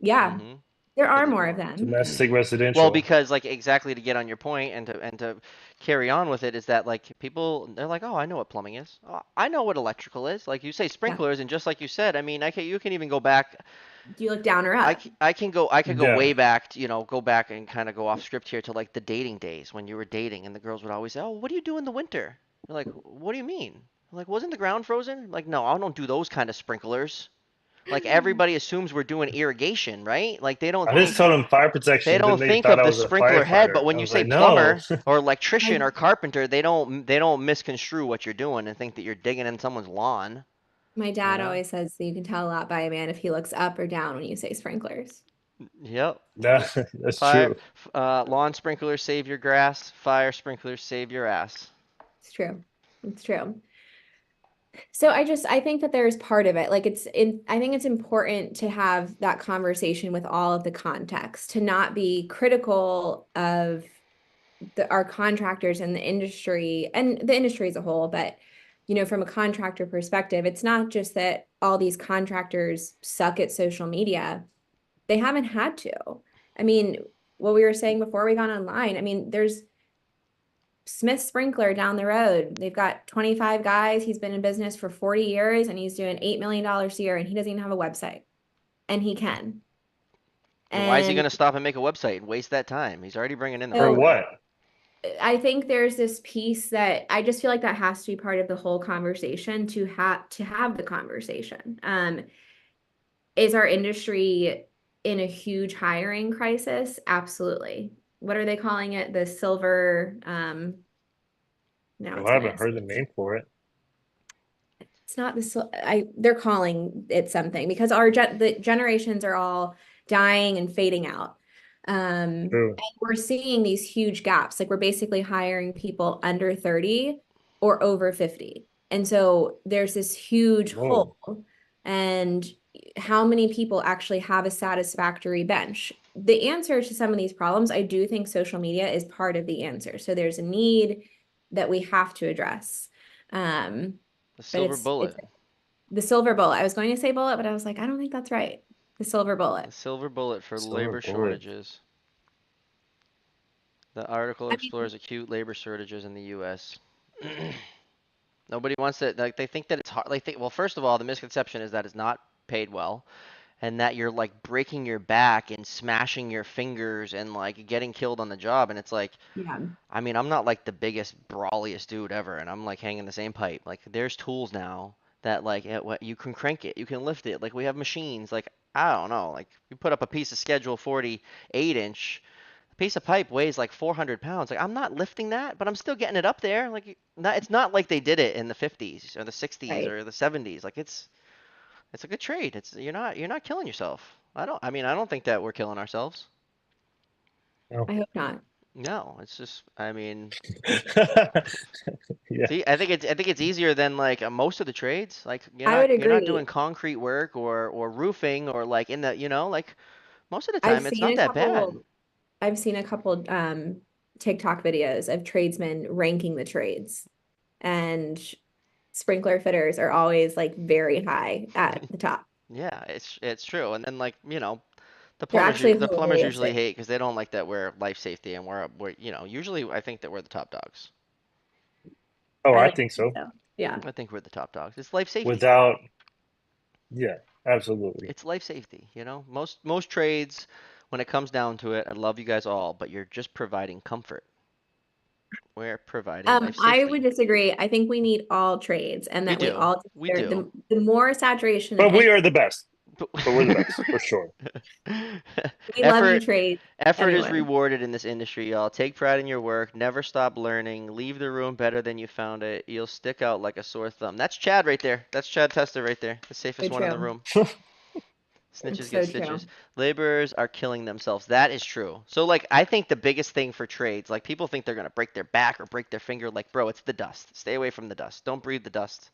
yeah, Mm-hmm. there Because are more of them. Domestic Well, residential. because like exactly to get on your point and to carry on with it is that like people they're like, oh, I know what plumbing is. Oh, I know what electrical is. Like you say Yeah. sprinklers, and just like you said, I mean, I can you can even go back. Do you look down or up? I could go Yeah. way back, go back and kind of go off script here to like the dating days when you were dating and the girls would always say, oh, what do you do in the winter? You're like, what do you mean? I'm like, wasn't the ground frozen? I'm like, no, I don't do those kind of sprinklers. Like everybody assumes we're doing irrigation, right? Like I just told them fire they protection, then don't they think thought of I the was a sprinkler head, but firefighter. when I you was say like, no. plumber or electrician My or carpenter, they don't misconstrue what you're doing and think that you're digging in someone's lawn, my you dad know? always says that you can tell a lot by a man if he looks up or down when you say sprinklers. Yep. No, that's Fire, true. lawn sprinklers save your grass. Fire sprinklers save your ass. It's true. It's true. So I think that there's part of it. Like I think it's important to have that conversation with all of the context, to not be critical of our contractors and the industry as a whole, but from a contractor perspective, it's not just that all these contractors suck at social media. They haven't had to. I mean, what we were saying before we got online, I mean, there's Smith Sprinkler down the road. They've got 25 guys. He's been in business for 40 years and he's doing $8 million a year and he doesn't even have a website. And he can. And why is he And going to stop and make a website and waste that time? He's already bringing in the For money. what? I think there's this piece that I just feel like that has to be part of the whole conversation to have the conversation. Is our industry in a huge hiring crisis? Absolutely. What are they calling it? The silver, now Well, it's I gonna haven't heard the name for it. it's not they're calling it something because the generations are all dying and fading out. And we're seeing these huge gaps. Like we're basically hiring people under 30 or over 50. And so there's this huge hole. And how many people actually have a satisfactory bench? The answer to some of these problems, I do think social media is part of the answer. So there's a need that we have to address. The silver bullet. It's the silver bullet. I was going to say bullet, but I was like, I don't think that's right. The silver bullet. The silver bullet for labor shortages. The article explores acute labor shortages in the U.S. Nobody wants it. Like they think that it's hard. Well, first of all, the misconception is that it's not paid well, and that you're like breaking your back and smashing your fingers and like getting killed on the job. And it's like, Yeah. I mean, I'm not like the biggest brawliest dude ever, and I'm like hanging the same pipe. Like there's tools now that like you can crank it, you can lift it. Like we have machines. Like I don't know. Like you put up a piece of Schedule 40 8-inch. Piece of pipe weighs like 400 pounds. Like I'm not lifting that, but I'm still getting it up there. Like it's not like they did it in the 50s or the 60s or the 70s. Like it's a good trade. It's you're not killing yourself. I mean I don't think that we're killing ourselves. No. I hope not. No, it's just I mean Yeah. see, I think it's easier than like most of the trades. Like I would you're not doing agree. concrete work or roofing or like in the like most of the I've time it's seen not a that bad. couple, I've seen a couple TikTok videos of tradesmen ranking the trades, and sprinkler fitters are always like very high at the top. Yeah, it's true. And then like, the They're plumbers actually the plumbers usually hilarious. hate because they don't like that we're life safety and we're usually I think that we're the top dogs. Oh, I I like think so. Yeah. I think we're the top dogs. It's life safety. Yeah, absolutely. It's life safety, Most trades, when it comes down to it, I love you guys all, but you're just providing comfort. We're providing life I safety. would disagree. I think we need all trades and We that we do. all We do. the more saturation in But we any are the best. But we're the best for sure. we love you Effort trades effort is anyway. rewarded in this industry, y'all. Take pride in your work. Never stop learning. Leave the room better than you found it. You'll stick out like a sore thumb. That's Chad right there. That's Chad Tester right there. The safest So one in the true. room. It's Snitches get so true. stitches. Laborers are killing themselves. That is true. So like I think the biggest thing for trades, like people think they're gonna break their back or break their finger. Like, bro, it's the dust. Stay away from the dust. Don't breathe the dust.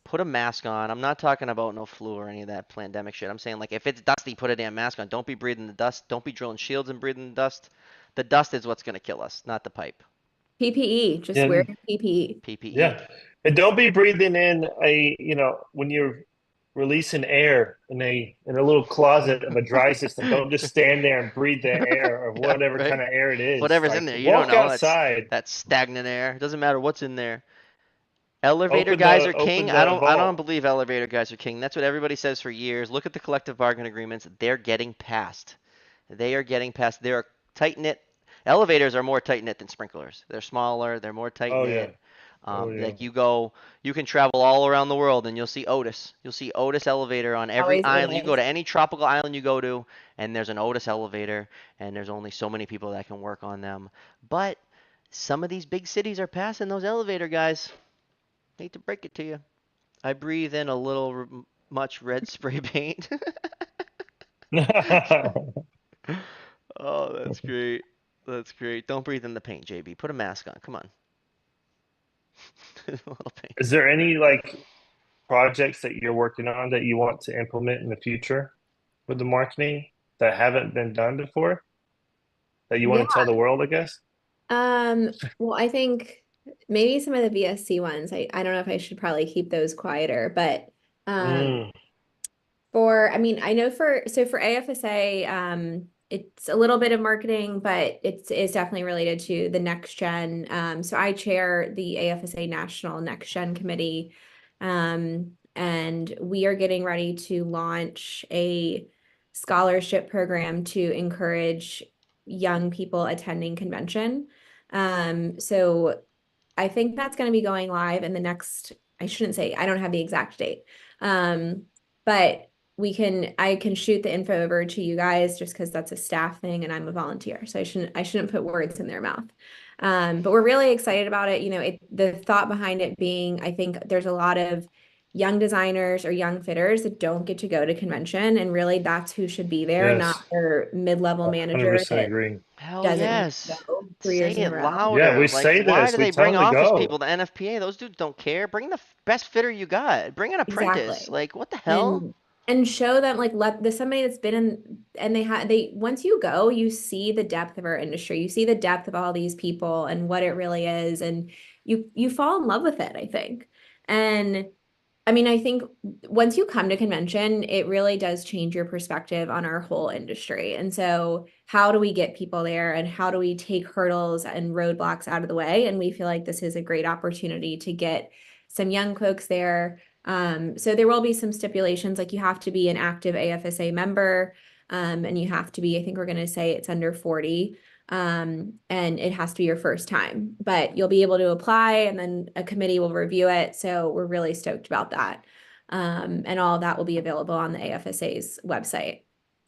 Put a mask on. I'm not talking about no flu or any of that pandemic shit. I'm saying like if it's dusty, put a damn mask on. Don't be breathing the dust. Don't be drilling shields and breathing the dust. The dust is what's gonna kill us, not the pipe. PPE, just wear And your PPE. PPE. yeah. And don't be breathing in when you're releasing air in a little closet of a dry system. Don't just stand there and breathe the air or Yeah, whatever right. kind of air it is. Whatever's in Like there, you don't walk know. That's outside, stagnant air. It doesn't matter what's in there. Elevator guys are open king. I the don't vault. believe elevator guys are king. That's what everybody says for years. Look at the collective bargain agreements. They're getting passed. They are getting passed. They're tight knit. Elevators are more tight knit than sprinklers. They're smaller. They're more tight Oh yeah. knit. Oh yeah. Like you can travel all around the world and you'll see Otis. You'll see Otis elevator on every Always island. You go Otis. to any tropical island you go to, and there's an Otis elevator, and there's only so many people that can work on them. But some of these big cities are passing those elevator guys. Hate to break it to you. I breathe in a little much red spray paint. Oh, that's great. That's great. Don't breathe in the paint, JB. Put a mask on. Come on. A little paint. Is there any like projects that you're working on that you want to implement in the future with the marketing that haven't been done before that you Yeah. want to tell the world, I guess? Well, I think maybe some of the VSC ones, I don't know if I should probably keep those quieter, but Mm, I mean, I know for AFSA, it's a little bit of marketing, but it's definitely related to the next gen. So I chair the AFSA National Next Gen Committee, and we are getting ready to launch a scholarship program to encourage young people attending convention. So I think that's going to be going live in the next, I shouldn't say, I don't have the exact date. But I can shoot the info over to you guys just because that's a staff thing and I'm a volunteer. So I shouldn't put words in their mouth. But we're really excited about it. The thought behind it being, I think there's a lot of young designers or young fitters that don't get to go to convention, and really that's who should be there, not Yes, their mid-level manager 100% that agree. Hell doesn't get to yes. go three Say years in a it row. Yeah, louder. we Like, say why this. do We they tell bring them to office people go. to NFPA? Those dudes don't care. Bring the best fitter you got. Bring an apprentice. Exactly. Like, what the hell? And show them, like, let the somebody that's been in, and they once you go, you see the depth of our industry. You see the depth of all these people and what it really is, and you fall in love with it, I think. And I mean, I think once you come to convention, it really does change your perspective on our whole industry. And so, how do we get people there, and how do we take hurdles and roadblocks out of the way? And we feel like this is a great opportunity to get some young folks there. So there will be some stipulations, like you have to be an active AFSA member, and you have to be, I think we're going to say it's under 40. And it has to be your first time, but you'll be able to apply and then a committee will review it. So we're really stoked about that. And all of that will be available on the AFSA's website.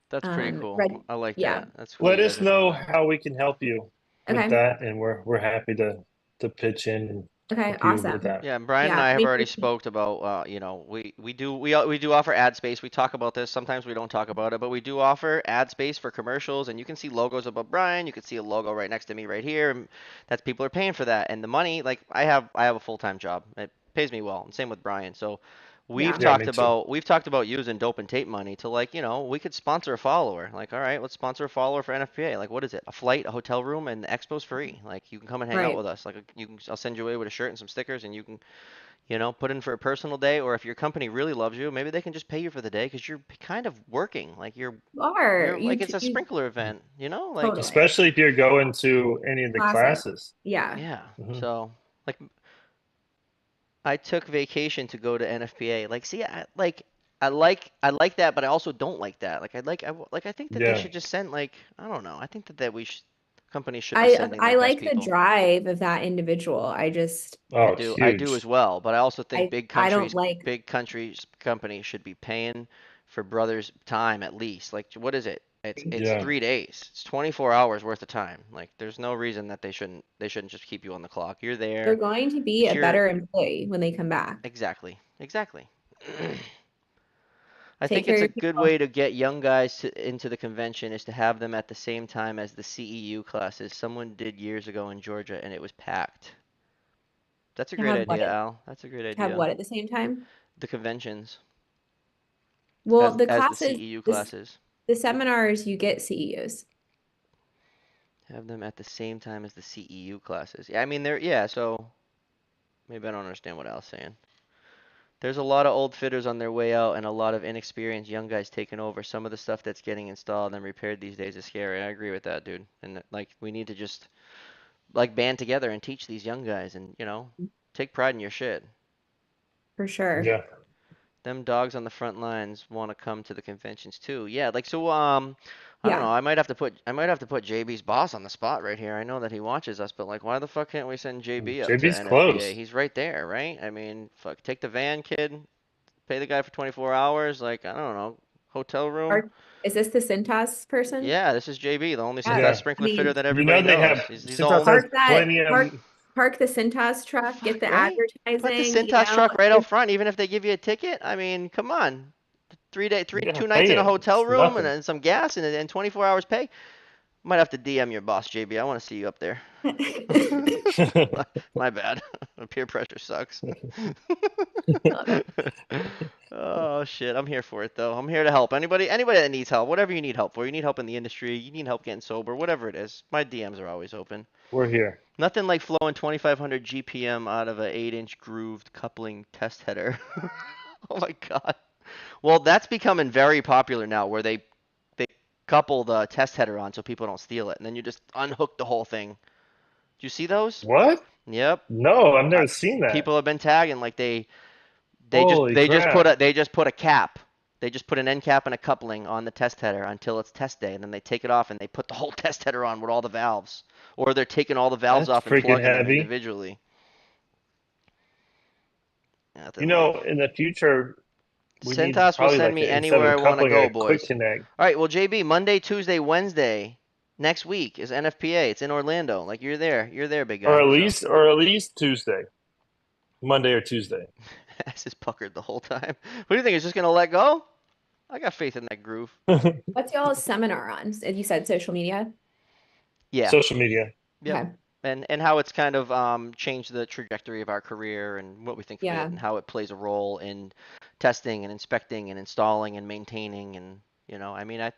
That's pretty cool. Red, I like yeah. that. That's cool Let you guys us are doing know that. how we can help you with Okay. that, and we're happy to pitch in and Okay. help you with Awesome. that. Yeah, Brian and Yeah. I I have mean, already spoke about, we do offer ad space. We talk about this. Sometimes we don't talk about it, but we do offer ad space for commercials, and you can see logos above Brian. You can see a logo right next to me right here. And that's people are paying for that, and the money, like I have a full-time job. It pays me well, and same with Brian. So yeah. Yeah, me too. we've talked about using dope and tape money to, like, we could sponsor a follower. Like, all right, let's sponsor a follower for NFPA. Like, what is it? A flight, a hotel room, and the expo's free. Like, you can come and hang out Right. with us. Like, I'll send you away with a shirt and some stickers, and you can, put in for a personal day. Or if your company really loves you, maybe they can just pay you for the day because you're kind of working. Like, You are. you're like it's a sprinkler event. Like, Totally. Especially if you're going to any of the Classes. classes. Yeah. yeah. Hmm. So, like, I took vacation to go to NFPA. Like, see, I like that, but I also don't like that. I think that they Yeah. should just send, like, I don't know. I think that we should companies should be I sending their I best like the people. drive of that individual. I Oh, it's do. I do as huge. well, but I also think I don't like companies should be paying for brothers' time at least. Like, what is it? It's Yeah. 3 days. It's 24 hours worth of time. Like, there's no reason that they shouldn't just keep you on the clock. You're they're there. going to be It's a your better employee when they come back. exactly. I Take think care it's of a your good people. way to get young guys into the convention is to have them at the same time as the CEU classes. Someone did years ago in Georgia, and it was packed. That's a To great have idea, Al. That's a great idea. what at the same time? The conventions Well, as the CEU classes. the seminars, you get CEUs. Have them at the same time as the CEU classes. Yeah, I mean yeah, so maybe I don't understand what Al's saying. There's a lot of old fitters on their way out and a lot of inexperienced young guys taking over. Some of the stuff that's getting installed and repaired these days is scary. I agree with that, dude. And like, we need to just, like, band together and teach these young guys and, take pride in your shit. For sure. Yeah. Them dogs on the front lines want to come to the conventions too. Yeah, like, so I don't know. Yeah. I might have to put JB's boss on the spot right here. I know that he watches us, but, like, why the fuck can't we send JB up to JB's NFPA? close. He's right there, right? I mean, fuck, take the van, kid. Pay the guy for 24 hours. Like, I don't know, hotel room. Is this the Cintas person? Yeah, this is JB, the only Yeah. Cintas Yeah. I sprinkler fitter mean, that everybody They knows. have, He's Cintas all has plenty of, park the Cintas truck, get fuck, the right. Put the advertising, Cintas truck right out front, even if they give you a ticket. I mean, come on. yeah, 2 nights pay in a it. hotel It's room and nothing. then some gas and 24 hours pay. Might have to DM your boss, JB. I want to see you up there. My bad. Peer pressure sucks. Love it. Oh shit, I'm here for it though. I'm here to help. Anybody that needs help, whatever you need help for. You need help in the industry, you need help getting sober, whatever it is. My DMs are always open. We're here. Nothing like flowing 2500 GPM out of a 8-inch grooved coupling test header. Oh my god. Well, that's becoming very popular now where they couple the test header on so people don't steal it, and then you just unhook the whole thing. Do you see those? What? Yep. No, I've I, never seen that. People have been tagging like Holy crap. they just put a cap. They just put an end cap and a coupling on the test header until it's test day, and then they take it off and they put the whole test header on with all the valves, or they're taking all the valves That's off and freaking plugging them heavy. individually. You Nothing like. know, in the future, we need Cintas will probably send like me instead of anywhere a I want to coupling, go, a quick boys. connect. All right, well, JB, Monday, Tuesday, Wednesday next week is NFPA. It's in Orlando. Like you're there. You're there, big guy. So Or at least Tuesday. Monday or Tuesday. ass is puckered the whole time. What do you think? It's just gonna let go? I got faith in that groove. What's y'all's seminar on? You said social media? Yeah. Social media. Yep. Okay. And how it's kind of changed the trajectory of our career and what we think of it Yeah, and how it plays a role in testing and inspecting and installing and maintaining and I mean I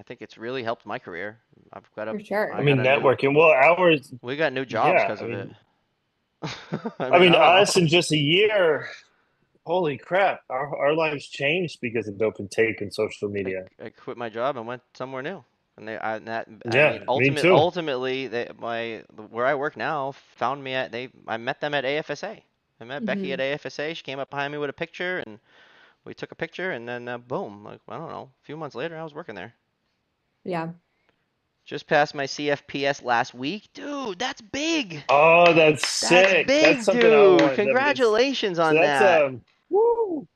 think it's really helped my career. I've got a for sure. I I got mean, a new networking. Well, ours, we got new jobs yeah. because of it. I I mean, don't us know. in just a year, holy crap, our lives changed because of dope and tape and social media. I quit my job and went somewhere new. And I mean Yeah, me too. ultimately where I work now found me I met them at AFSA. I met Becky at Hmm. AFSA. She came up behind me with a picture and we took a picture and then boom, like I don't know, a few months later I was working there. Yeah. Just passed my CFPS last week. Dude, that's big. Oh, that's That's sick. That's big, something I dude. want. Congratulations So on that's that. woo,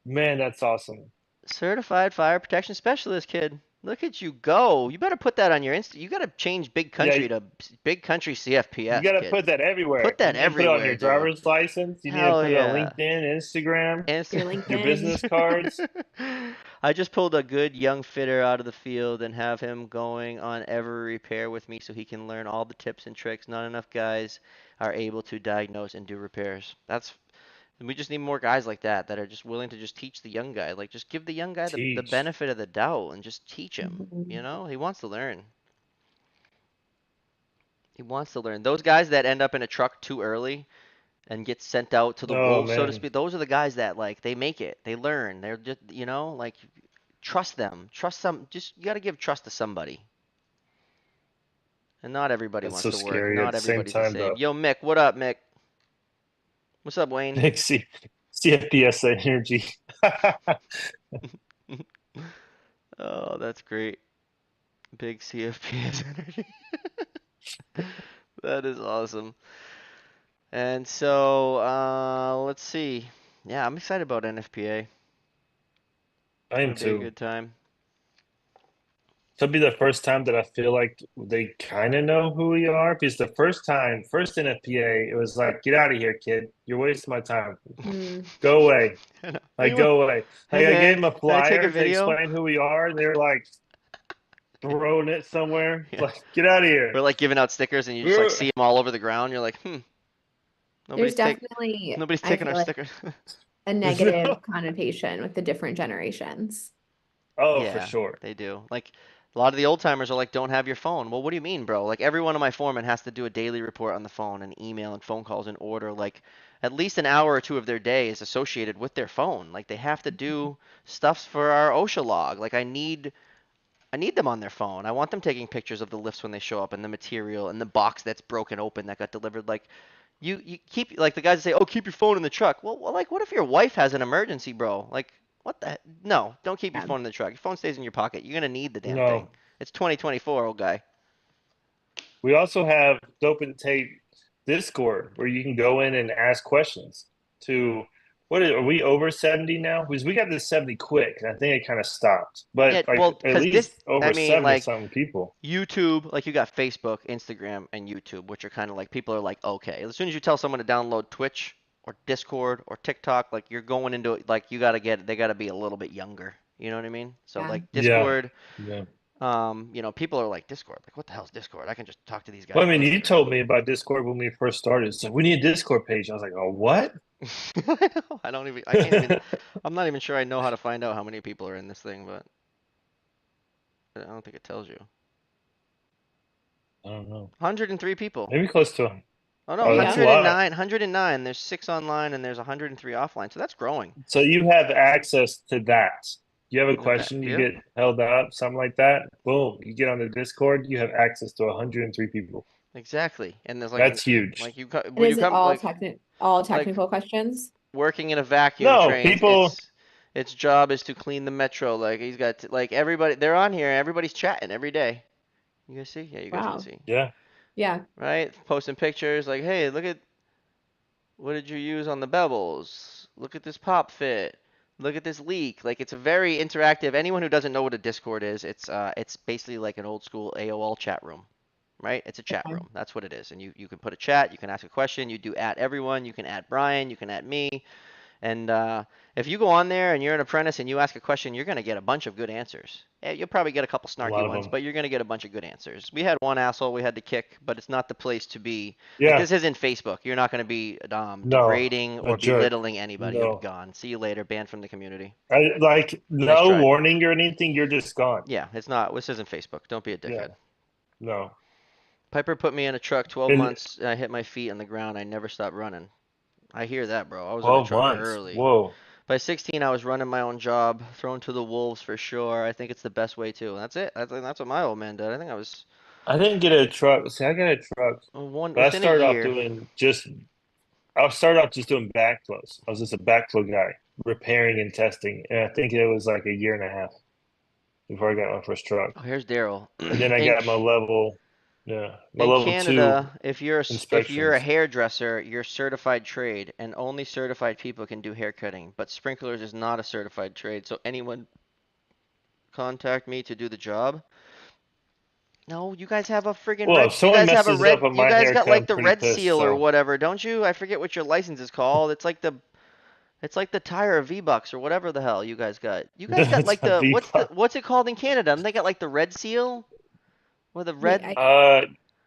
man, that's awesome. Certified fire protection specialist, kid. Look at you go. You better put that on your Insta. You got to change big Yeah, country to big country you CFPS, got to kid. put that everywhere. Put that You need to put it on everywhere, your dude. driver's license. You need to Hell put it on yeah. LinkedIn, Instagram, And Your your LinkedIn. business cards. I just pulled a good young fitter out of the field and have him going on every repair with me so he can learn all the tips and tricks. Not enough guys are able to diagnose and do repairs. We just need more guys like that are just willing to just teach the young guy. Like just give the young guy the Teach. benefit of the doubt and just teach him. Mhm. He wants to learn. He wants to learn. Those guys that end up in a truck too early and get sent out to the Oh wolves, so to man, speak, those are the guys that like they make it. They learn. They're just, like trust them. Trust some. Just you got to give trust to somebody. And not everybody that's wants so to work. scary at Not the same everybody's the time same. though. Yo, Mick, what up, Mick? What's up, Wayne? Big CFPS energy. Oh, that's great. Big CFPS energy. That is awesome. And so, let's see. Yeah, I'm excited about NFPA. It's I am gonna be a too. good time. It'll be the first time that I feel like they kind of know who we are. Because the first NFPA, it was like, get out of here, kid. You're wasting my time. Mm. Go away. I know. Like, go away. Hey Like, I gave man, them a can I take a flyer to video? explain who we are, and they were like throwing it somewhere. Yeah. Like, get out of here. We're like giving out stickers and you just like see them all over the ground. You're like, There's nobody's take definitely, nobody's I taking our feel like, stickers. a negative connotation with the different generations. Oh, for Yeah, sure. they do. Like a lot of the old timers are like, don't have your phone. Well, what do you mean, bro? Like every one of my foremen has to do a daily report on the phone and email and phone calls in order. Like at least an hour or two of their day is associated with their phone. Like they have to do stuffs for our OSHA log. Like I need them on their phone. I want them taking pictures of the lifts when they show up and the material and the box that's broken open that got delivered. Like you keep like the guys that say, "Oh, keep your phone in the truck." Well, like what if your wife has an emergency, bro? Like what the? No, don't keep your Yeah. phone in the truck. Your phone stays in your pocket. You're gonna need the damn thing. No. It's 2024, old guy. We also have Dope and Tape Discord where you can go in and ask questions to are we over 70 now? Because we got this 70 quick, and I think it kind of stopped. But Yeah, like well, at because this, least I over mean, 70 like something people. YouTube, like you got Facebook, Instagram, and YouTube, which are kind of like people are like, okay, as soon as you tell someone to download Twitch or Discord or TikTok, like you're going into it, like they gotta be a little bit younger. You know what I mean? So Yeah. like Yeah. Discord, Yeah. people are like Discord, like what the hell's Discord? I can just talk to these Well, guys I on mean, you Instagram. told me about Discord when we first started. It's like, we need a Discord page. I was like, oh, what? I know. I can't even, I I'm not even sure I know how to find out how many people are in this thing, but I don't think it tells you. don't know. 103 people. Maybe close to them. Oh no, Oh, There you that's a go. lot. 109. There's 6 online and there's 103 offline. So that's growing. So you have access to that. You have a Like that. question, you Yep. get held up, something like that. Boom, you get on the Discord, you have access to 103 people. Exactly. And there's That's huge. like you And when you is it come all like technical questions? working in a vacuum No, trains, people. its job is to clean the metro. Like he's got like everybody they're on here, everybody's chatting every day. You guys see? Yeah, you guys can Wow. see. Yeah. Yeah. Right? Posting pictures like, "Hey, look at what did you use on the bevels? Look at this pop fit. Look at this leak." Like it's a very interactive. Anyone who doesn't know what a Discord is, it's basically like an old school AOL chat room, right? It's a chat Okay. room. That's what it is. And you can put a chat, you can ask a question, you do at everyone, you can add Brian, you can add me. And if you go on there and you're an apprentice and you ask a question, you're going to get a bunch of good answers. Yeah, you'll probably get a couple A snarky lot of ones, them. but you're going to get a bunch of good answers. We had one asshole we had to kick, but it's not the place to be. Like, Yeah. this isn't Facebook. You're not going to be No, degrading a or jerk. belittling anybody. You'll be No. gone. See you later. Banned from the community. I like Nice no try. warning or anything. You're just gone. Yeah, it's not. This isn't Facebook. Don't be a Yeah. dickhead. No. Piper put me in a truck 12 And months. And I hit my feet on the ground. I never stopped running. I hear that, bro. I was in a 12 truck months. early. Whoa. By 16, I was running my own job, thrown to the wolves for sure. I think it's the best way too. That's it. I think that's what my old man did. I think I was I didn't get a truck. See, I got a truck, one but within a year. I started off just doing backflows. I was just a backflow guy, repairing and testing. And I think it was like a year and a half before I got my first truck. Oh, here's Daryl. And then I got my In level two Canada, if you're a inspections. hairdresser, you're certified trade, and only certified people can do hair cutting. But sprinklers is not a certified trade, so anyone contact me to do the job. No, you guys have a friggin' Well, red. if You someone guys have a messes up red. on You my guys got haircut, like I'm the pretty red pissed. seal or So whatever, don't you? I forget what your license is called. It's like the tire V-Bucks or whatever the hell you guys got. You guys got that's like a the V buck. what's it called in Canada? And they got like the red seal or the Wait, red Uh,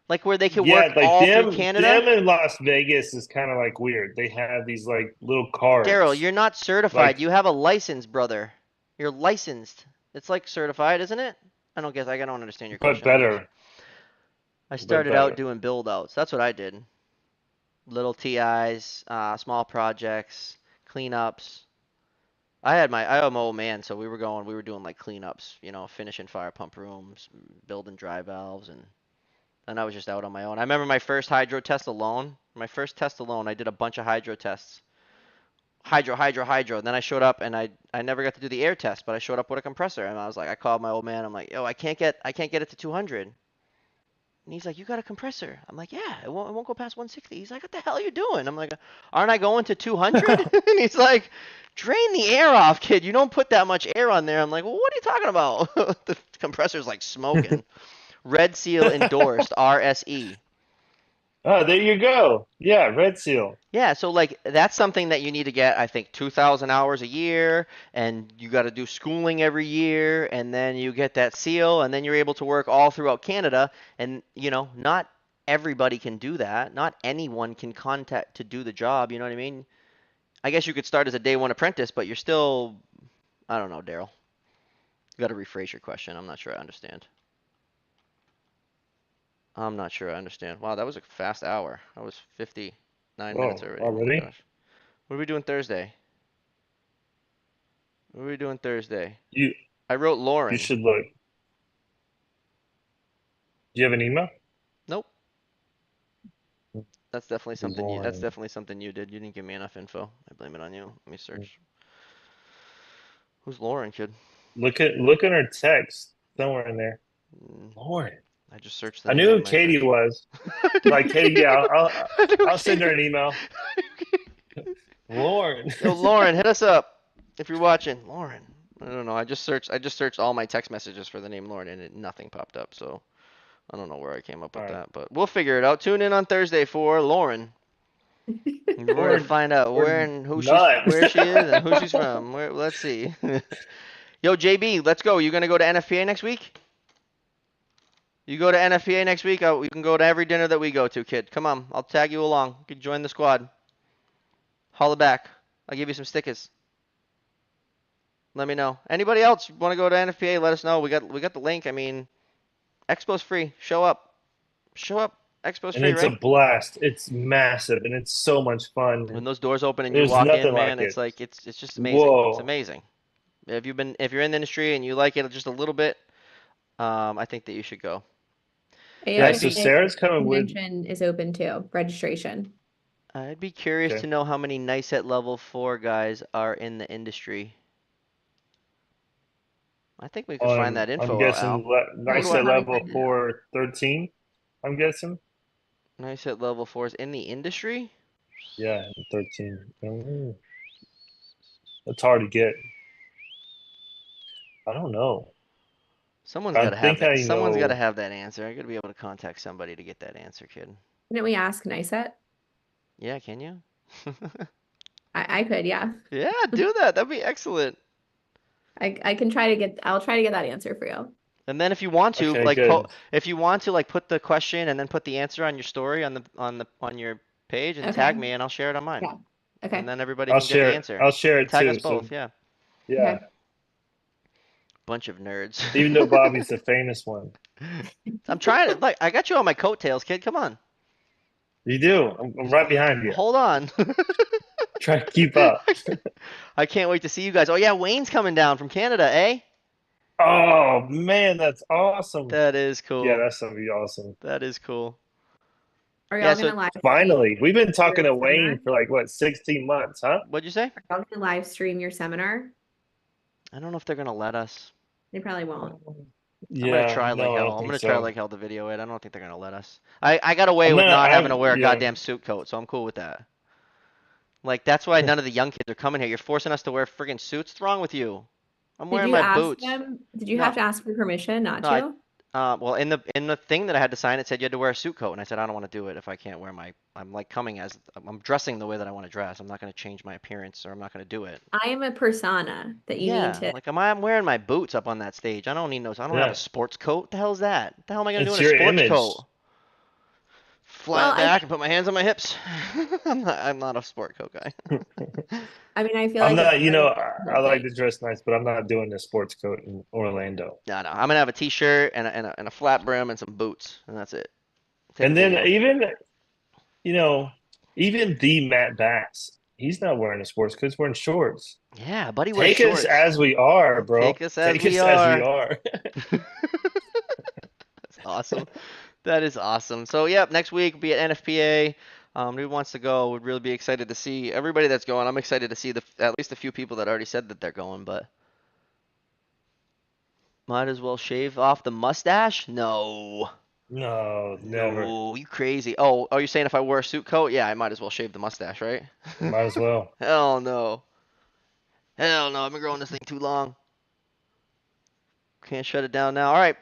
like where they can yeah, work like all through them Canada. in Las Vegas is kind of like weird. They have these like little Daryl, cards, you're not certified. like You have a license, brother. You're licensed. It's like certified, isn't it? I don't understand your but question, I guess. better, I but started out better. doing build outs. That's what I did. Little TIs, small projects, cleanups. I'm an old man, so we were doing like cleanups, finishing fire pump rooms, building dry valves, and I was just out on my own. I remember my first hydro test alone. My first test alone, I did a bunch of hydro tests. Hydro, hydro, hydro. And then I showed up and I never got to do the air test, but I showed up with a compressor and I called my old man. I'm like, yo, I can't get it to 200. And he's like, you got a compressor? I'm like, yeah, it won't go past 160. He's like, what the hell are you doing? I'm like, aren't I going to 200? And he's like, drain the air off, kid. You don't put that much air on there. I'm like, well, what are you talking about? The compressor's like smoking. Red Seal endorsed, RSE. Oh, there you go. Yeah, Red Seal. Yeah, so like that's something that you need to get, I think, 2,000 hours a year, and you got to do schooling every year, and then you get that seal, and then you're able to work all throughout Canada. And not everybody can do that. Not anyone can contact to do the job. You know what I mean? I guess you could start as a day one apprentice, but you're still, I don't know, Daryl. You got to rephrase your question. I'm not sure I understand. I'm not sure I understand. Wow, that was a fast hour. That was 59 minutes Oh, already. Oh my already? gosh. What are we doing Thursday? What are we doing Thursday? You I wrote you Lauren. should look. Do you have an email? Nope. That's definitely something you. That's Lauren. definitely something you did. You didn't give me enough info. I blame it on you. Let me search. Who's Lauren, kid? Look at her text somewhere in there. Mm, Lauren. I just searched the I knew name who in my Katie search. was. I knew Like, hey, yeah, Katie. I knew I'll send her Katie. an email. Lauren. Yo, Lauren, hit us up if you're watching. Lauren. I don't know. I just searched all my text messages for the name Lauren, and nothing popped up. So I don't know where I came up All with right. that, but we'll figure it out. Tune in on Thursday for Lauren. We're gonna Or find out or where and not. where she is and who she's from. Let's see. Yo, JB, let's go. You gonna go to NFPA next week? You go to NFPA next week. You can go to every dinner that we go to, kid. Come on, I'll tag you along. You can join the squad. Holla back. I'll give you some stickers. Let me know. Anybody else want to go to NFPA? Let us know. We got the link. I mean, Expo's free. Show up. Show up. Expo's And free, it's a right? blast. It's massive and it's so much fun. When those doors open and you There's walk in, nothing like man, it. it's like it's just amazing. It's Whoa. amazing. If you're in the industry and you like it just a little bit, I think that you should go. Yeah, so AFPA Sarah's coming with. convention is open too, registration. I'd be curious Okay. to know how many nice at level 4 guys are in the industry. I think we could find that I'm info out, guessing Al. What nice do We'll at I? probably level find it out. 413. I'm guessing. Nice at level 4s in the industry? Yeah, 13. That's hard to get. I don't know. Someone's I got to have think that. I Someone's got to know. have that answer. I got to be able to contact somebody to get that answer, kid. Didn't we ask NICET? Yeah, can you? I could, yeah. Yeah, do that. That'd be excellent. I can try to get, I'll try to get that answer for you. And then if you want to, Okay, good. if you want to like put the question and then put the answer on your story on your page and tag Okay. me and I'll share it on mine. Yeah. And Okay. then everybody can get the answer. I'll share it Tag us too. So both, yeah. yeah, Okay. Bunch of nerds. even though Bobby's the famous one. I'm trying to like I got you on my coattails, kid. Come on. You do. I'm right behind you. Hold on. Try to keep up. I can't wait to see you guys. Oh yeah, Wayne's coming down from Canada, eh? Oh man, that's awesome. That is Yeah, cool. that's gonna be awesome. That is cool. Are Yeah, y'all so gonna live stream Finally, we've been talking your to seminar? Wayne for like what, 16 months, huh? what'd you say? Are y'all gonna live stream your seminar? I don't know if they're gonna let us. They probably won't. I'm gonna Yeah, try like no, I hell. don't I'm think gonna try so. like hell to video it. I don't think they're gonna let us. I got away I'm with not. not having to wear a Yeah. goddamn suit coat, so I'm cool with that. Like that's why none of the young kids are coming here. You're forcing us to wear friggin' suits. What's wrong with you? I'm Did wearing you my ask boots. them? Did you No, have to ask for permission not no, to? well, in the thing that I had to sign, it said you had to wear a suit coat, and I said I don't want to do it if I can't wear my. I'm like coming as I'm dressing the way that I want to dress. I'm not gonna change my appearance, or I'm not gonna do it. I am a persona that you need Yeah, to. like I'm wearing my boots up on that stage. I don't need those. I don't have a Yeah. sports coat. What the hell's that? What the hell am I gonna do It's in a your sports image. coat? Fly Well, it back and put my hands on my hips. I'm not a sport coat guy. I feel I'm like it's not, part of the I whole like thing. to dress nice, but I'm not doing a sports coat in Orlando. No, no. I'm gonna have a t-shirt and a flat brim and some boots, and that's it. Take a And then video. you know, even the Matt Bass, he's not wearing a sports coat, he's wearing shorts. Yeah, buddy wears Take us shorts. as we are, bro. Take us as Take we us as we are. are. That's awesome. That is awesome. So, yep, next week be at NFPA. Who wants to go? Would really be excited to see everybody that's going. I'm excited to see at least a few people that already said that they're going, but might as well shave off the mustache? No. No, never. No, you crazy. Oh, are you saying if I wear a suit coat? Yeah, I might as well shave the mustache, right? Might as well. Hell no. Hell no, I've been growing this thing too long. Can't shut it down now. All right.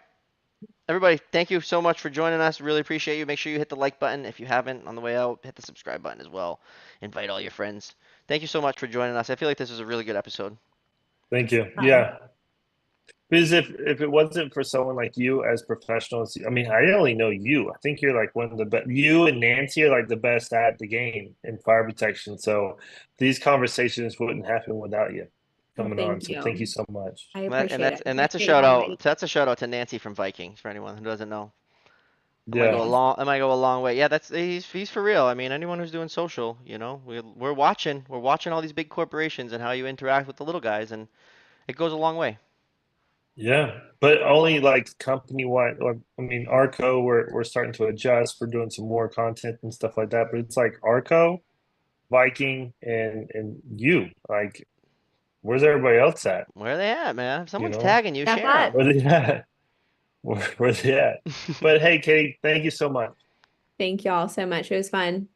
Everybody, thank you so much for joining us. Really appreciate you. Make sure you hit the like button. If you haven't, on the way out, hit the subscribe button as well. Invite all your friends. Thank you so much for joining us. I feel like this was a really good episode. Thank you. Fun. Yeah. Because if it wasn't for someone like you as professionals, I mean, I only know you. I think you're like one of the best. You and Nancy are like the best at the game in fire protection. So these conversations wouldn't happen without you Well, coming on. thank So thank you you. so much. I And appreciate that's it. and I that's a appreciate shout y'all out. inviting. That's a shout out to Nancy from Vikings for anyone who doesn't know. It might go a Yeah. Yes. long. It might go a long way. Yeah, that's he's for real. I mean, anyone who's doing social, we're watching. We're watching all these big corporations and how you interact with the little guys, and it goes a long way. Yeah. But only like company wide. Like, I mean, Arco, we're starting to adjust. We're doing some more content and stuff like that. But it's like Arco, Viking, and you. Like, where's everybody else at? Where are they at, man? If You someone's know? tagging you, Got share that? them. Where they at? Where they at? But hey, Katie, thank you so much. Thank y'all so much. It was fun.